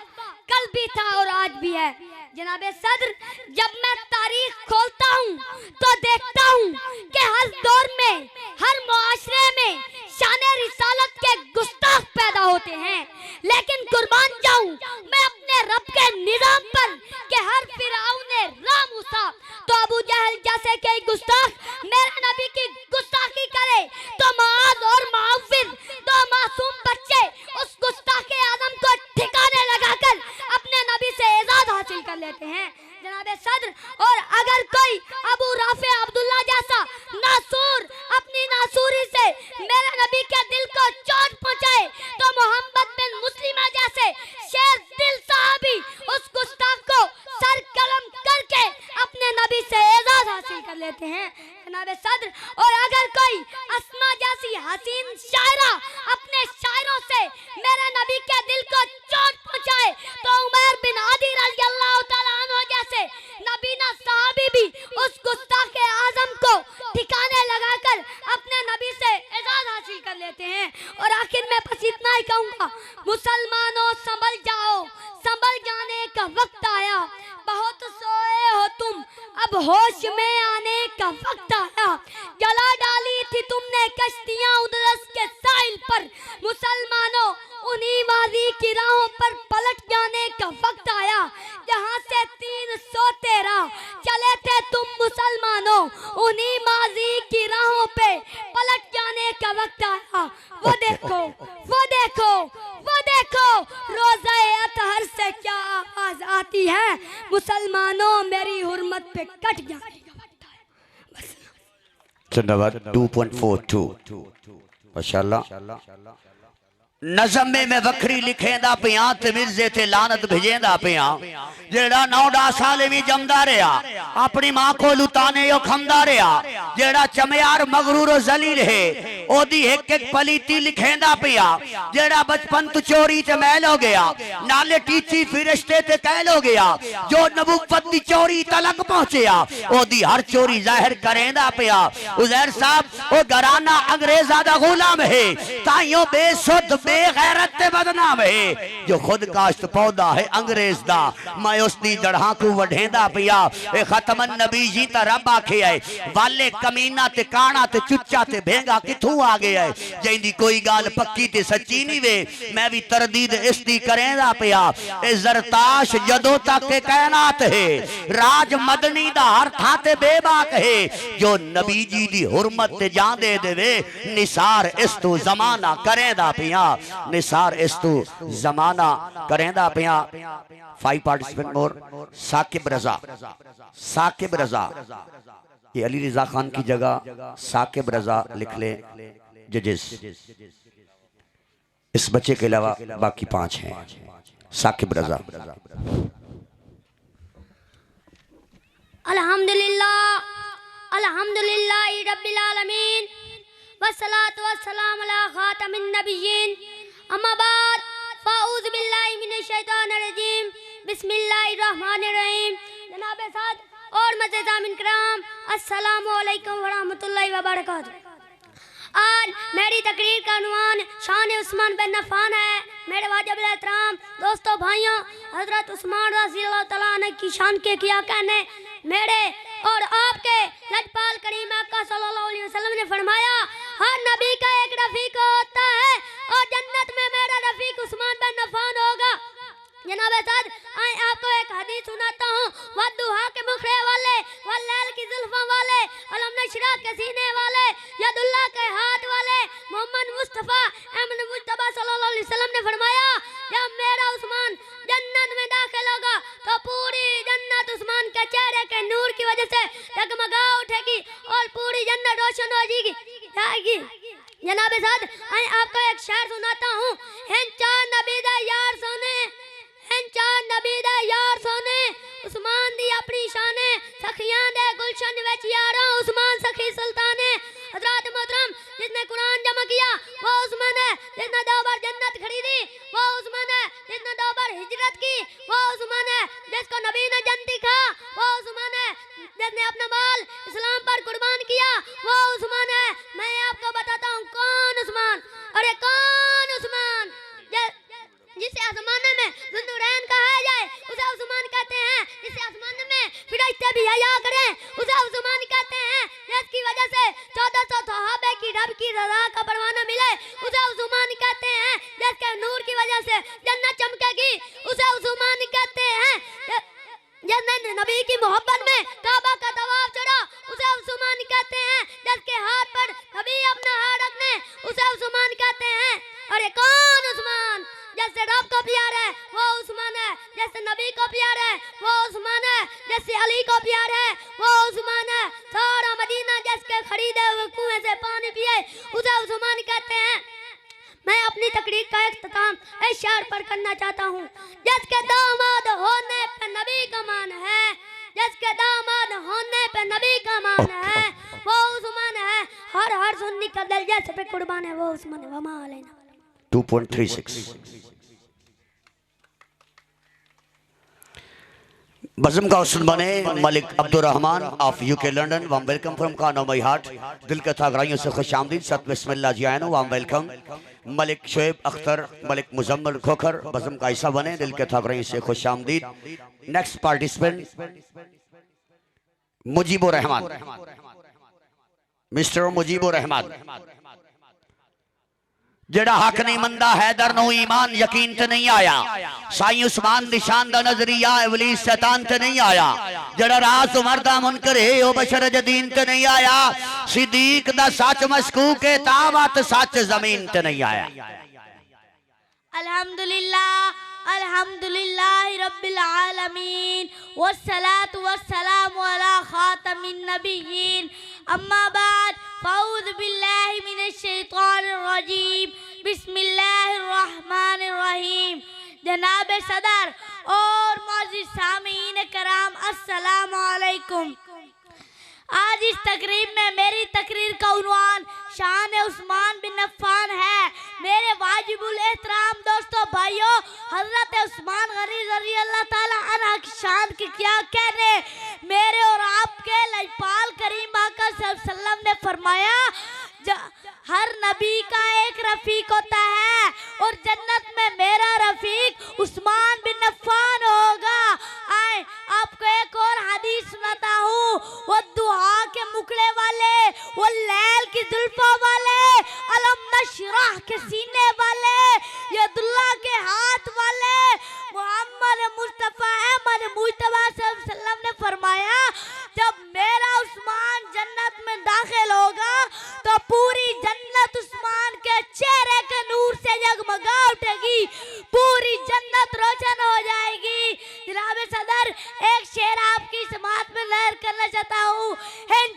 कल भी था और आज भी है। जनाब सदर, जब मैं तारीख खोलता हूँ तो देखता हूँ कि हर दौर में हर मुआशरे में शाने रिसालत के गुस्ताख पैदा होते हैं। लेकिन कुर्बान जाऊं मैं अपने रब के निजाम पर कि हर फिरौन ने रामूसा तो अबू जहल जैसे कई गुस्ताख मेरे नबी की गुस्ताखी करे तो मुआज़ और मुअव्विज़ दो मासूम बच्चे उस गुस्ताखे आदम को ठिकाने लगाकर अपने नबी से एजाज हासिल कर लेते हैं। जनाब सदर, और अगर कोई अबू राफे अब्दुल्ला जैसा नासूर अपनी नासूरी से मेरे नबी के दिल को चोट पहुंचाए तो मोहम्मद बिन मुस्लिमा जैसे शेर दिल साहबी उस गुस्ताख को सर कलम करके अपने नबी से एजाज हासिल कर लेते हैं। जनाब सदर, और अगर कोई अस्मा जैसी हसीन शायरा अपने शायरों से मेरे नबी के दिल को चोट पहुंचाए तो उमर बिन आदी रज़ियल्लाहु ताला अन्हु जैसे नबीना सहाबी भी उस गुस्ताख आजम को ठिकाने लगाकर अपने नबी से एजाज हासिल कर लेते हैं। और आखिर में बस इतना ही कहूँगा, मुसलमानों संभल जाओ, संभल जाने का वक्त आया। बहुत सोए हो तुम, अब होश में आने का वक्त आया। जला डाली थी तुमने कश्तियां उदरस के साहिल पर, मुसलमानों उन्हीं माजी की राहों पर पलट जाने का वक्त आया। जहाँ से सो तेरा, चले थे तुम मुसलमानों उन्हीं माजी की राहों पे, पलट जाने का वक्त आया। वो देखो वो देखो वो देखो, रोज़े अतहर से क्या आवाज आती है, मुसलमानों मेरी हुर्मत पे कट जाने का वक्त है। जिंदाबाद 2.42 माशाअल्लाह। नज़म में मैं वखरी लिखेंदा पिया ते मिर्जे ते लानत भेजेंदा पिया, जेड़ा 9-10 साल भी जमदा रहा, अपनी मां को लुताने यो खमदा रहा, जेड़ा चमयार मगरूर और जलील है ओदी एक एक पलीती लिखेंदा पिया, जेड़ा बचपन तू चोरी ते मैल हो गया, नाले टीची फिरिश्ते ते कैल हो गया, जो नबुव्वत दी चोरी तलक पहुंचया ओदी हर चोरी जाहिर करेंदा पिया। उजैर साहब ओ घराना अंग्रेजा दा गुलाम है, ताइयों बेसुध बेगैरत ते बदनाम है, जो खुद काश्त पौधा है अंग्रेज दा, मैं उसदी जड़ां को वढेंदा पिया। ए खतमन नबी जी ता रब आखे है, वाले कमीना ते काना ते चुच्चा ते भेंगा किथों आ गया है, जिंदी कोई गाल पक्की ते सच्ची नहीं वे, मैं भी तरदीद इसदी करेंदा पिया। ए जरताश जदों तक के कायनात है, राज मदनी दा हर थां ते बेबाक है, जो नबी जी दी हुर्मत ते जान दे देवे, निसार इस तू जमाना करेंदा पिया, निसार इस तू जमाना करेंदा पिया। 5 पार्टिसिपेंट मोर। साकिब रजा, साकिब रजा, ये अली रजा खान की जगह साकिब रजा लिख ले जजेस। इस बच्चे के अलावा बाकी 5 हैं। साकिब रजा। अल्हम्दुलिल्लाह अल्हम्दुलिल्लाह रब्बिल आलमीन वस्सलातु वस्सलामु अला खातमिन नबिय्यीन, अम्मा बाद, फ़ाऊज़ु बिल्लाहि मिनश शैतानिर रजीम, बिस्मिल्लाहिर रहमानिर रहीम। जनाब साद और मज़ेदामिन किराम, अस्सलामु अलैकुम व रहमतुल्लाहि व बरकातुहू। आज मेरी तकरीर का उन्वान शान उस्मान बिन अफ़्फ़ान है। मेरे वाजिब एहतराम दोस्तों भाइयों, हज़रत उस्मान रज़ियल्लाहु तआला अन्हु की शान के किया कहने, मेरे और आपके लजपाल करीम आका सल्लल्लाहु अलैहि वसल्लम ने फरमाया, हर नबी का एक रफीक होता है और जन्नत में मेरा रफीक उस्मान बिन अफ़्फ़ान होगा। जनाब साद आए आपको एक हदीस सुनाता हूँ। वद्दुहा के मुखड़े वाले, वल्लैल की जुल्फों वाले, अलम नशरा के सीने वाले, यदुल्ला के हाथ वाले, मोहम्मद मुस्तफ़ा अहमद मुस्तफ़ा सल्लल्लाहु अलैहि वसल्लम ने फरमाया, जब मेरा उस्मान जन्नत में दाखिल होगा तो पूरी जन्नत उस्मान के चेहरे के नूर की वजह से जगमगा उठेगी और पूरी जन्नत रोशन हो जाएगी। जनाब साद आए आपको एक शेर सुनाता हूँ। हिंद चार नबी दे यार सोने, हिंद चार नबी दे यार सोने, उस्मान दी अपनी शाने, सखियां दे गुलशन विच यारां उस्मान सखी सुल्ताने। हज़रत मोहतरम जिसने कुरान जमा किया वो उस्मान है, जिसने 2 बार जन्नत खरीदी वो उस्मान है, जिसने 2 बार हिजरत की वो उस्मान है, जिसको नबी ने जन्नत दिखा वो उस्मान है, जिसने अपना माल इस्लाम पर कुर्बान किया वो उस्मान है। मैं आपको बताता हूँ कौन उस्मान, अरे कौन उस्मान, जिसे आसमान में ज़ुन्नुरैन कहा जाए उसे उस्मान कहते हैं, जिसे आसमान में फरिश्ते भी हया करें उसे उस्मान कहते हैं, जिसकी वजह से 1400 सहाबे की रब की रज़ा का परवाना मिले उसे उस्मान कहते हैं, जिसके नूर की वजह से जन्नत चमकेगी उसे उस्मान कहते हैं, जिसने नबी की मोहब्बत में काबा का तवाफ चढ़ा उसे उस्मान कहते हैं, जिसके हाथ पर नबी अपना हाथ रखने उसे उस्मान कहते हैं। अरे कौन उस्मान, जैसे रब को प्यार है वो उस्मान है, जैसे नबी को प्यार है वो उस्मान है, जैसे अली को प्यार है वो उस्मान है, सारा मदीना जिसके खरीदे हुए कुएं से पानी पिए उसे उस्मान कहते हैं। मैं अपनी तकरीर का इख्तिताम इस शेर पर करना चाहता हूँ। जिसके दामाद होने पे नबी का मान है, जिसके दामाद होने पे नबी का मान है वो उस्मान है, हर सुन्नी का दिल जैसे पे कुर्बान है वो उस्मान है। वमा अलैना 2.36 बज़म का उस्ताद बने Malik Abdurrahman of UK London, वाम वेलकम फ्रॉम कानो माई हार्ट। दिल के थागराइयों से खुशामदीद, सत बिस्मिल्लाह जी आयनो, वाम वेलकम। मलिक शोएब अख्तर, मलिक मुजम्मल खोखर बज़म का हिस्सा बने, दिल के थागराइयों से खुशामदीद। Next participant Mujibur Rahman, mister Mujibur Rahman. जेड़ा हक नहीं मंदा हैदर नो ईमान यकीन ते नहीं आया। साईं उस्मान दी शान दा नजरिया इबलीस शैतान ते नहीं आया। जेड़ा राज उमर दा मुनकर है ओ बशर जदीन ते नहीं आया। सिद्दीक दा सच मशकूक है तावत सच जमीन ते नहीं आया। अल्हम्दुलिल्लाह अल्हम्दुलिल्लाह रब्बिल आलमीन वस्सलातु वस्सलामु अला खातमिन नबिय्यीन अम्मा बाद फ़अऊज़ु बिल्लाहि मिनश शैतानिर रजीम बिस्मिल्लाहिर रहमानिर रहीम। जनाब सदर और मौजूद सामीन कराम अस्सलामु अलैकुम। आज इस तकरीब में मेरी तकरीर का उन्वान शान उस्मान बिन अफ़्फ़ान है। मेरे वाजिबुल एहतराम दोस्तों भाइयों, हजरत उस्मान गनी रज़ी अल्लाह ताला अन्हु की शान की क्या कहने। मेरे और आपके लजपाल करीम आका सल्लल्लाहु अलैहि वसल्लम ने फरमाया हर नबी का एक रफीक होता है और जन्नत में मेरा रफीक उस्मान बिन अफ़्फ़ान होगा। आए आपको एक और हदीस सुनाता हूँ। वो दुआ के मुखड़े वाले, वो लैल की जुल्फों वाले, अलम नशरह के सीने वाले, यदुल्लाह के हाथ वाले मोहम्मद मुस्तफ़ा अहमद मुज्तबा सल्लल्लाहु अलैहि वसल्लम ने फरमाया जब मेरा उस्मान जन्नत में दाखिल होगा तो पूरी जन्नत उस्मान के चेहरे के नूर से जगमगा उठेगी, पूरी जन्नत रोशन हो जाएगी। जनाब सदर एक शेर आपकी समात में लहर करना चाहता हूँ।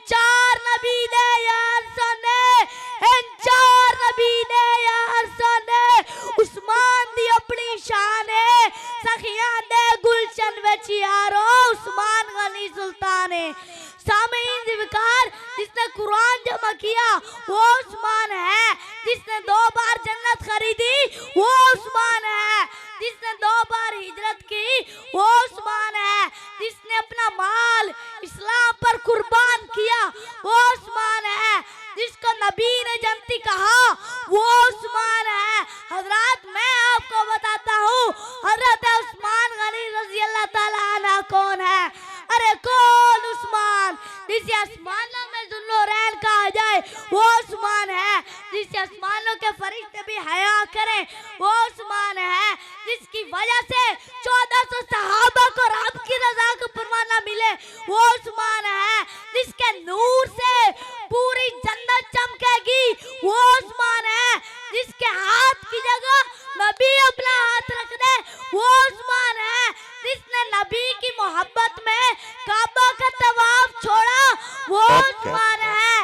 चार नबी ने यार सोने, चार नबी ने यार सोने उस्मान दी अपनी शान है। सखियां दे गुलशन विच यारो उस्मान गनी सुल्तान है। सामीन ज़िक्र जिसने कुरान जमा किया वो उस्मान है। जिसने 2 बार जन्नत खरीदी वो उस्मान है। जिसने 2 बार हिजरत की वो उस्मान है। जिसने अपना माल इस्लाम पर कुर्बान किया वो उस्मान है। जिसको नबी ने जन्नती कहा वो उस्मान है। हजरत मैं आपको बताता हूँ हजरत उस्मान गनी रज़ी अल्लाह ताला अन्हु कौन है। अरे कौन उस्मान जिसे आसमानों में ज़ुल्लुरैन कहा जाए वो उस्मान है। जिसे आसमानों के फरिश्ते भी हया करें वो उस्मान है। जिसकी वजह से 1400 सहाबा को रब की रज़ा का परवाना मिले वो उस्मान है। जिसके नूर से पूरी जन्नत चमकेगी वो उस्मान है। जिसके हाथ की जगह नबी अपना हाथ रख दे वो उस्मान है। जिसने नबी की मोहब्बत में काबा का तवाफ छोड़ा वो उस्मान है,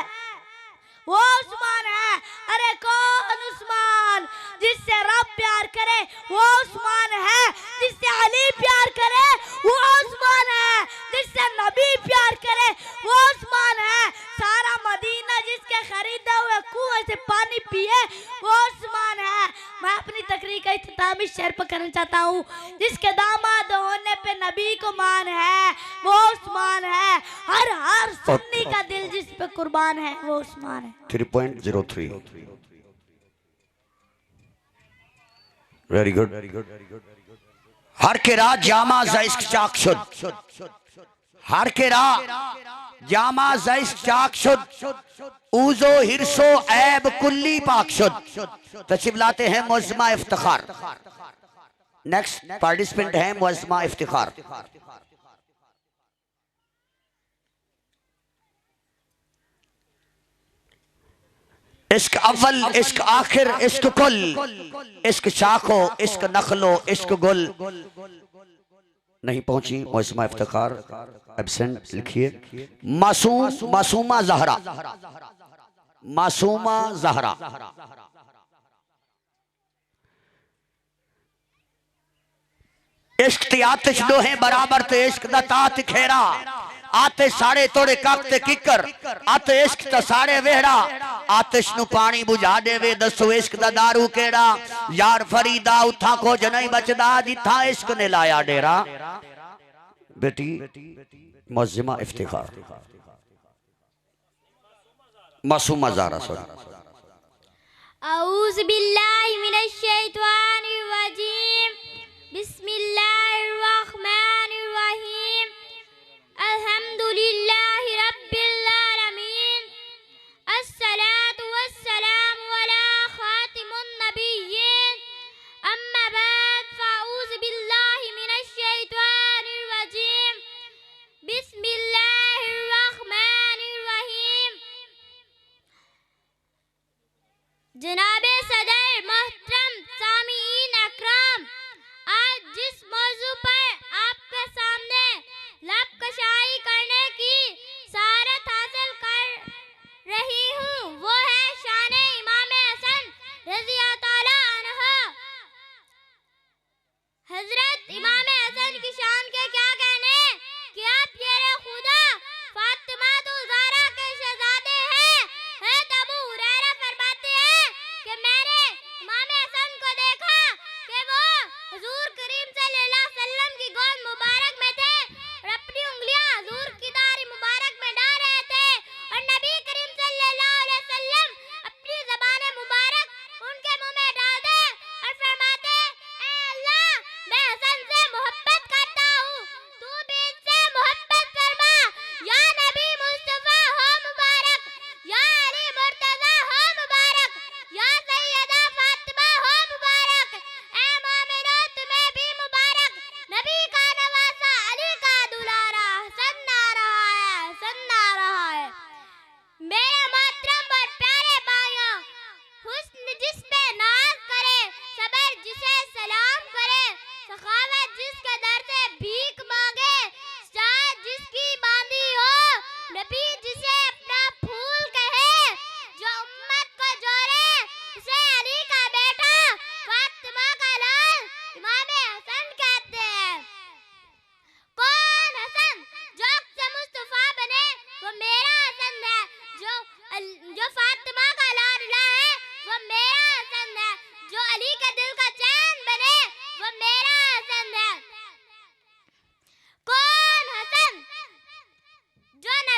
वो उस्मान है। अरे कौन उस्मान जिससे रब प्यार करे वो उस्मान है। जिससे अली प्यार करे वो उस्मान है। जिससे नबी प्यार करे वो उस्मान है। सारा मदीना जिसके खरीदे हुए कुएं से पानी पिए वो उस्मान है। मैं अपनी तकरीर का इख्तितामी शेर पर करना चाहता हूँ। जिसके दामाद होने पे नबी को मान है वो उस्मान है। हर सुन्नी का दिल जिस पे कुर्बान है वो उस्मान है। 3.03 वेरी गुड। हर के रात जामा ज़इश्क चाक शुद, हर के रात जामा ज़इश्क चाक शुद, ऊज़ो हिरसो ऐब कुल्ली पाक शुद। तशरीफ लाते हैं मुअज़्ज़मा इफ्तिखार। नेक्स्ट पार्टिसिपेंट हैं मुअज़्ज़मा इफ्तिखार। इश्क अव्वल इश्क आखिर इश्क कुल, इश्क शाखो इश्क नखलो इश्क गुल। नहीं पहुंची मुअज़्ज़मा इफ्तिखार, एब्सेंट लिखिए। मासूम मासूमा ज़हरा, मासूमा ज़हरा। इश्क ते आतिश दोहे बराबर ते इश्क दा तात खेरा। आते साड़े तोड़े काकते किकर, आते इश्क ता साड़े वेहड़ा। आतिश नु पानी बुझा देवे दसो इश्क दा दारू केड़ा। यार फरीदा उठा को नहीं बचदा जिथा इश्क ने लाया डेरा। बेटी मुअज़्ज़मा इफ्तिखार, मासूमा ज़हरा। औज़ु बिल्लाहि मिनश शैतानिर रजीम बिस्मिल्लाहिर रहमानिर रहीम। अल्हम्दुलिल्लाहि रब्बिल आलमीन अस्सलातु वस्सलामु अला खातिमुन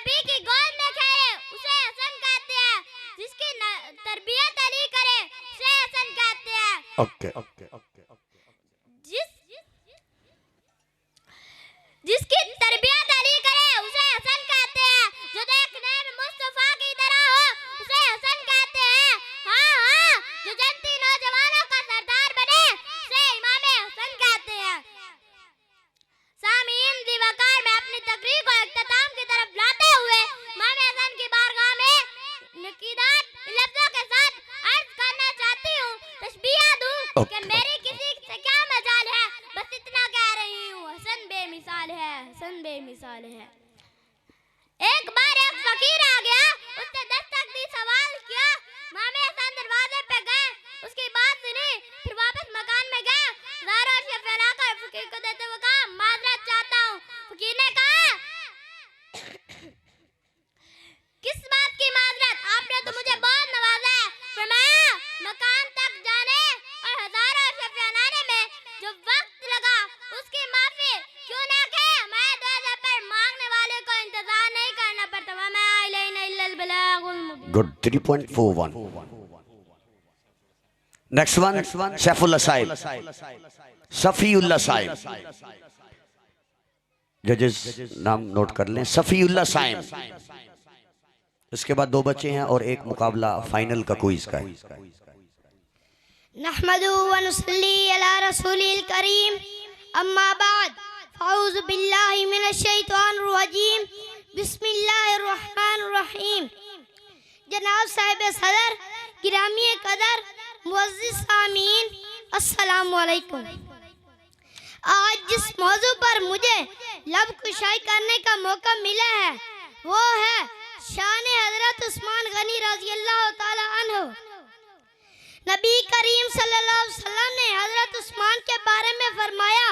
नबी की गोद में खेले उसे हसन कहते हैं, जिसकी तरबियत अली करे उसे हसन कहते हैं। ओके जिसकी तरबियत अली करे उसे हसन कहते हैं, जो देखने में मुस्तफा की तरह हो उसे हसन कहते हैं। हाँ हाँ, जो जनती नौजवानों का सरदार बने उसे इमाम हसन कहते हैं। सामीन दी वकार में अपनी तकरीर को इख्तिताम की तरफ लाते हुए इमाम हसन की बारगाह में नकीदात लफ्जों के साथ अर्ज करना चाहती हूँ, तशबीह दूँ कि मेरी किसी से क्या मजाल है, बस इतना कह रही हूँ, हसन बेमिसाल है, हसन बेमिसाल है। एक बार एक फकीर आ गया, उसने दस्तक दी, सवाल किया। इमाम हसन दरवाजे पे गए, उसकी बात सुनी, फिर वापस मकान में गए। ज़ारा से फैलाकर फकीर को देते हुए कहा, माजरत चाहता हूँ। फकीर ने कहा, किस बात की माजरत, आपने तो मुझे बहुत नवाजा है। फरमाया, मकान तक जाने और हजारों से फैलाने में जो वक्त लगा उसकी माफी क्यों ना कहे। मैं दरवाजे पर मांगने वाले को इंतजार नहीं करना पड़ता। मैं good 3.41 next one Saifullah Sahib Safiullah Sahib जजेस नाम नोट कर लें सफीउल्लाह साहिब। इसके बाद 2 बच्चे हैं और एक मुकाबला फाइनल का क्विज का है। नहमदु व नुसल्ली अला रसूलिल करीम अम्मा बाद फ़ाऊज़ु बिल्लाहि मिनश शैतानिर रजीम बिस्मिल्लाहिर रहमानिर रहीम। जनाब साहिब सदर, गिरामी कदर, मुअज़्ज़िज़ सामीन, अस्सलामु अलैकुम। आज जिस मौजू पर मुझे लब कुशाई करने का मौका मिला है वो है शान हज़रत उस्मान गनी रज़ी अल्लाह ताला अन्हु। नबी करीम सल्लल्लाहु अलैहि वसल्लम ने हज़रत उस्मान के बारे में फरमाया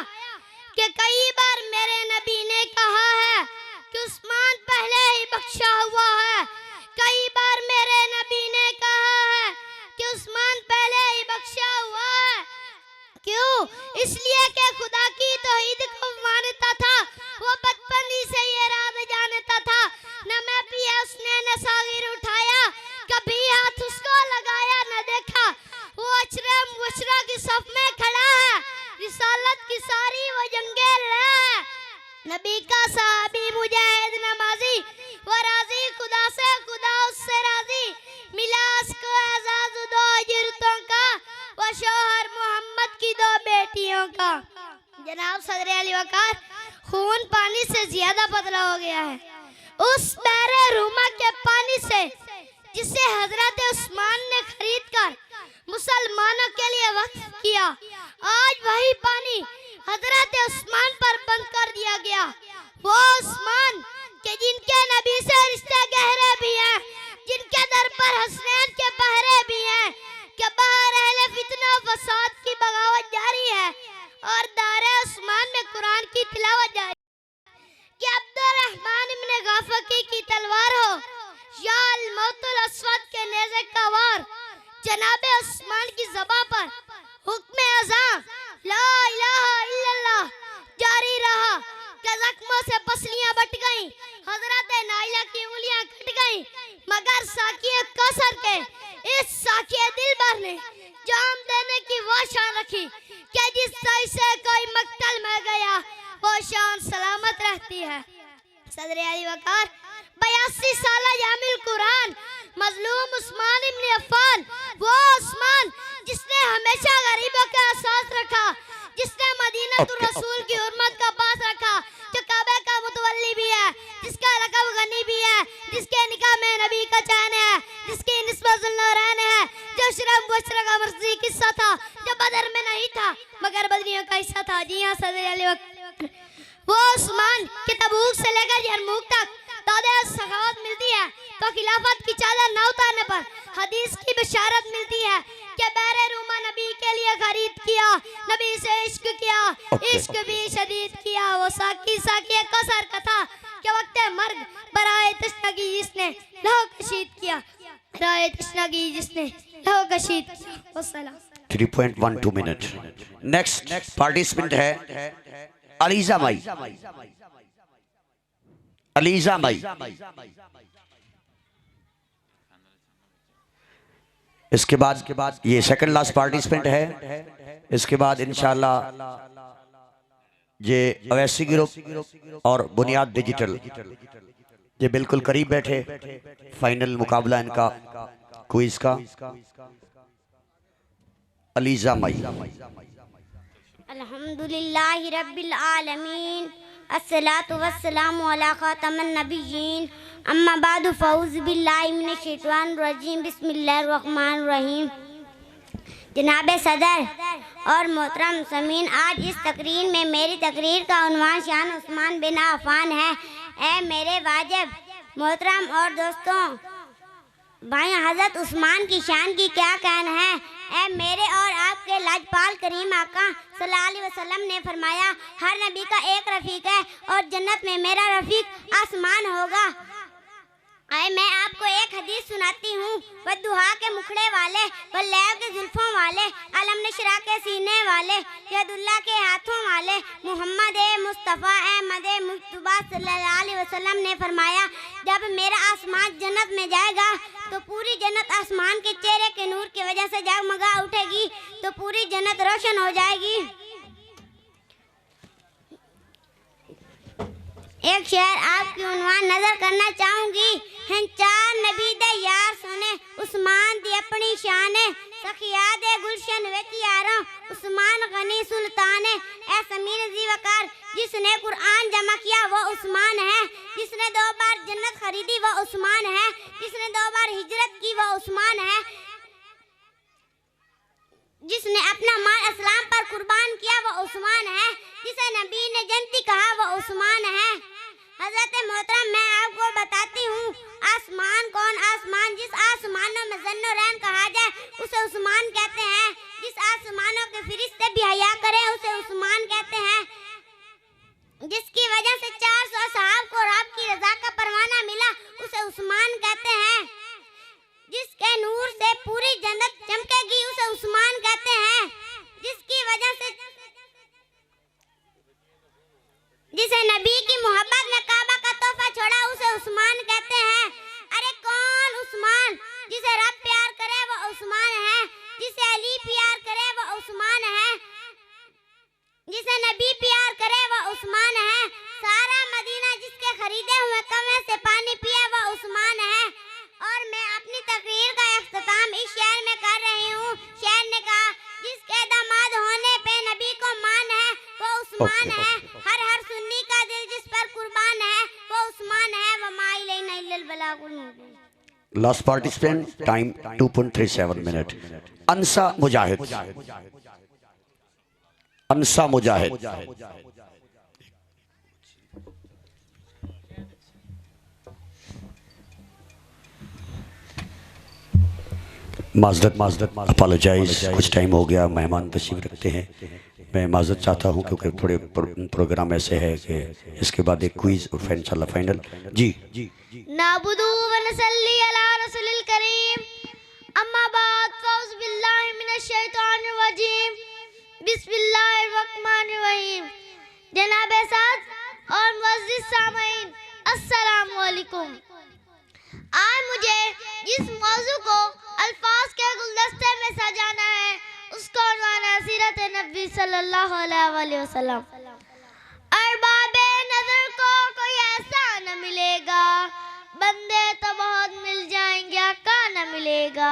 कि कई बार मेरे नबी ने कहा है कि उस्मान पहले ही बख्शा हुआ है। कई बार मेरे नबी ने कहा है कि उस्मान पहले ही बख्शा हुआ है। क्यों? इसलिए कि खुदा की तौहीद को मानता था, वो बचपन ही से ये राज जानता था। न मैं पिया उसने न सागिर उठाया, कभी हाथ उसको लगाया न देखा। वो अशरा मुबशरा की सफ में खड़ा है, रिसालत की सारी वो जंगे लड़ा है। नबी का सहाबी मुजाहिद नमाजी, वो राजी खुदा से, खुदा उससे राजी। मिला उसको एजाज 2 जुरतों का, वो शौहर मोहम्मद की 2 बेटियों का। जनाब सदर अली वकार, खून पानी से ज्यादा पतला हो गया है उस बहरे रूमा के पानी से जिसे हजरत उस्मान ने खरीद कर मुसलमानों के लिए वक्फ किया। आज वही पानी हजरत उस्मान पर बंद कर दिया गया। वो उस्मान के जिनके नबी से रिश्ते गहरे भी हैं, जिनके दर पर हसनैन के पहरे भी हैं, के बाहर अहले फितना फसाद की बगावत जारी है और दारे उस्मान में कुरान की तिलावत जारी कि अब्दुर्रहमान इब्न गाफकी की तलवार हो या अल-मौतुल अस्वद के नेज़े का वार। जनाबे उस्मान की ज़बां पर हुक्म अज़ां ला इलाहा इल्लल्लाह जारी रहा कि जख्मों से पसलियां बट गईं, हजरत नाइला की उंगलियां कट गईं, मगर साकिए कौसर के इस साकिए दिलबर ने जाम देने की वो शान रखी कि जिस सही से कोई मक्तल में गया वो शान सलामत रहती है। सदर अली वकार 82 साल यामिल कुरान मजलूम उस्मान इब्न अफ़्फ़ान, वो उस्मान जिसने हमेशा गरीबों का एहसास रखा, जिसने मदीनतुर रसूल की हुर्मत का पास रखा, जो काबे का मुतवल्ली भी है, जिसका लक़ब गनी भी है, जिसके निकाह में नबी का चैन है, जिसकी निस्बत ज़ुल्नूरैन है, जो शरम मुबशरा का मर्ज़ी किस्सा था, जो बदर में नहीं था मगर बदरियों का हिस्सा था। जी हाँ सदर अली वक्त वो उस्मान के तबूक से लेकर यरमूक तक दादा सखावत मिलती है तो खिलाफत की चादर न उतारने पर हदीस की बशारत मिलती है कि बहरे रूमा नबी के लिए खरीद किया, नबी से इश्क किया, इश्क भी शदीद किया। वो साकी साकी कसर कथा के वक्त मर्ग बराए तशनगी जिसने लहू कशीद किया, बराए तशनगी जिसने लहू कशीद किया। वस्सलाम। 3.12 मिनट। नेक्स्ट पार्टिसिपेंट है अलीजा माई। अलीजा मई। इसके बाद ये सेकंड लास्ट पार्टिसिपेंट है। इसके बाद इंशाल्लाह ये अवैसी ग्रुप और बुनियाद डिजिटल ये बिल्कुल करीब बैठे। फाइनल मुकाबला इनका क्विज का। अलीजा मई। अल्हम्दुलिल्लाहि रब्बिल आलमीन अस्सलातु वस्सलामु अला खातमिन नबिय्यीन अम्मा बादु फ़ऊज़ु बिल्लाहि मिनश शैतानिर रजीम बिस्मिल्लाहिर रहमानिर रहीम। जनाब सदर और मोहतरम समीन, आज इस तकरीर में मेरी तकरीर का उन्वान शान उस्मान बिन अफ़ान है। ए मेरे वाजिब मोहतरम और दोस्तों भाई, हज़रत उस्मान की शान की क्या कहना है। ए मेरे और आपके लाजपाल करीम आका सल्लल्लाहु अलैहि वसल्लम ने फरमाया, हर नबी का एक रफ़ीक है और जन्नत में मेरा रफ़ीक आसमान होगा। आए मैं आपको एक हदीस सुनाती हूँ। वद्दुहा के मुखड़े वाले, वल्लैल के जुल्फों वाले, अलम नशरा के सीने वाले, यदुल्ला के हाथों वाले, मोहम्मद मुस्तफ़ा अहमद मुस्तफ़ा सल्लल्लाहु अलैहि वसल्लम ने फरमाया, जब मेरा आसमान जन्नत में जाएगा तो पूरी जन्नत आसमान के चेहरे के नूर की वजह से जगमगा उठेगी, तो पूरी जन्नत रोशन हो जाएगी। एक शेर आपकी उन्वान नजर करना चाहूंगी। हैं चार नबी दे यार सुने, उस्मान दी अपनी शान है। सखिया दे गुलशन विच यारों, उस्मान गनी सुल्तान है। ए समीन ज़ी वकार, जिसने कुरान जमा किया वो उस्मान है। जिसने 2 बार जन्नत खरीदी वो उस्मान है। जिसने 2 बार हिजरत की वो उस्मान है। जिसने अपना माल इस्लाम पर कुर्बान किया वो उस्मान है। जिसे नबी ने जन्नती कहा वो उस्मान है। हजरत मोहतरम, मैं आपको बताती हूँ आसमान कौन। आसमान जिस आसमानों में जन्नो रैन कहा जाए उसे उस्मान कहते हैं। जिस आसमानों के फरिश्ते भी हया करें उसे उस्मान कहते हैं। जिसकी वजह से 400 सहाब को रब की रजा का परवाना मिला उसे उस्मान कहते हैं। जिसके नूर से पूरी जन्नत चमकेगी उसे उस्मान कहते हैं। जिसकी वजह से जिसे नबी की मोहब्बत में काबा का तोहफा छोड़ा उसे उस्मान कहते हैं। अरे कौन उस्मान? जिसे रब प्यार करे वो उस्मान है। जिसे अली प्यार करे वो उस्मान है। जिसे नबी प्यार करे वो उस्मान है। सारा मदीना जिसके खरीदे हुए कमे से पानी पिए वो उस्मान है। और मैं अपनी तकरीर का इख्तिताम इस शेर में कर रही हूँ। शेर ने कहा, जिसके दामाद होने पे नबी को मान है वो उस्मान है। हर सुन्नी का दिल जिस पर कुर्बान है वो उस्मान है। वो माइलेना इल्लल बलागुल मुबीन। Last participant, time 2.37 minute. Ansa Mujahid. Ansa Mujahid. माजरत अपोलोजाइज, कुछ टाइम हो गया, मेहमान तशरीफ रखते हैं। मैं माजरत चाहता हूं क्योंकि थोड़े प्रोग्राम ऐसे है कि इसके बाद एक क्विज और इंशाल्लाह फाइनल। जी नाबुदू व नसल्ली अला रसूलिल करीम, अम्मा बाद फ़ऊज़ु बिल्लाहि मिनश शैतानिर रजीम, बिस्मिल्लाहिर रहमानिर रहीम। जनाब साद और मुअज़्ज़िज़ सामईन, अस्सलामु अलैकुम। आज मुझे जिस मौजू को अल्फाज के गुलदस्ते में सजाना है उसका उन्वान है सीरत नबी सल्लल्लाहु अलैहि वसल्लम। अरबाबे नजर को कोई ऐसा न मिलेगा, बंदे तो बहुत मिल जाएंगे, आका न मिलेगा।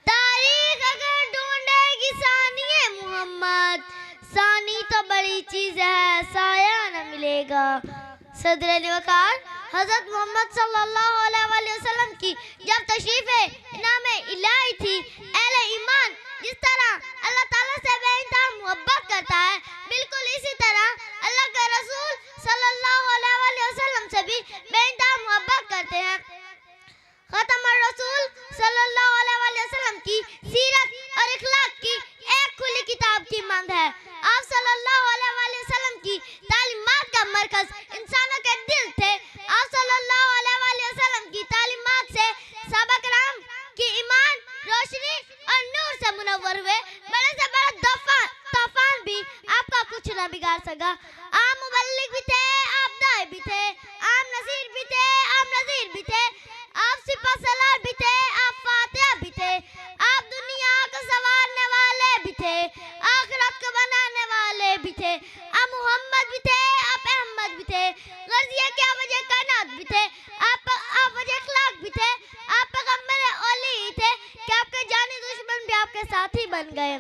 तारीख अगर ढूंढेगी सानिए मोहम्मद, सानी तो बड़ी चीज है, साया न मिलेगा। सदर वकार हज़रत मोहम्मद सल्लल्लाहु अलैहि वसल्लम की जब तशरीफ़ इनामे इलाही थी, अहले ईमान जिस तरह अल्लाह ताला से बेइंतहा मोहब्बत करता है, बिल्कुल इसी तरह अल्लाह के रसूल सल्लल्लाहु अलैहि वसल्लम से भी बेइंतहा मोहब्बत करते हैं। खतमुर रसूल सल्लल्लाहु अलैहि वसल्लम की सीरत और इखलाक की एक खुली किताब की मांग है। आप सल्लल्लाहु अलैहि वसल्लम की तालीमात का मरकज इंसानों के दिल थे। आप सल्लल्लाहु अलैहि वसल्लम की तालीमात से सहाबा किराम की ईमान, रोशनी और नूर से मुनव्वर हुए। बड़े से बड़ा तूफान भी आपका कुछ न बिगाड़ सका। आप मुबल्लिग भी थे, आप दाई भी थे, आप नसीर भी थे, गर्जिया क्या वजह कायनात भी थे, आप वजह अखलाक भी थे, आप पैगंबर औली ही थे कि आपके जानी दुश्मन भी आपके साथी बन गए।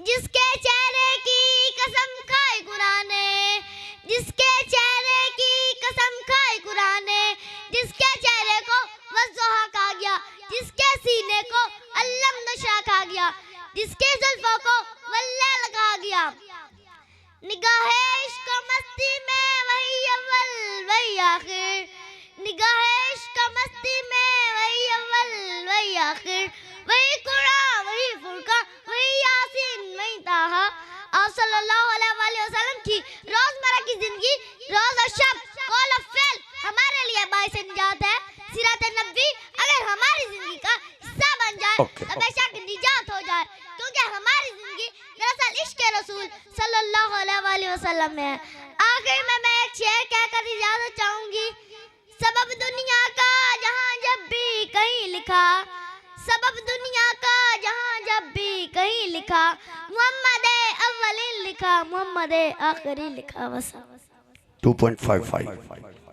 जिसके चेहरे की कसम खाए कुरान ने, जिसके चेहरे की कसम खाए कुरान ने, जिसके चेहरे को वज़्ज़ोहा कहा गया, जिसके सीने को अल्लम नशा कहा गया, जिसके जुल्फों को वल्लैल कहा गया। निगाहे इश्क मस्ती में वही अव्वल वही आखिर, निगाहे इश्क मस्ती में वही अव्वल वही आखिर, वही कुरान वही फुरकान वही यासीन वही ताहा। आप सल्लल्लाहु अलैहि वसल्लम की रोजमर्रा की जिंदगी, रोज और शब, कौल और फेल हमारे लिए बाइस निजात है। सीरत नबी अगर हमारी जिंदगी का हिस्सा बन जाए तो बेशक निजात हो जाए, क्योंकि हमारी जिंदगी दरअसल इश्क रसूल सल्लल्लाहु अलैहि वसल्लम में है। आखिर में मैं एक शेर कहकर इजाजत चाहूंगी। सबब दुनिया का जहां जब भी कहीं लिखा, सबब दुनिया का जहां जब भी कहीं लिखा, मोहम्मद अव्वलीन लिखा, मोहम्मद आखिरी लिखा। 2.55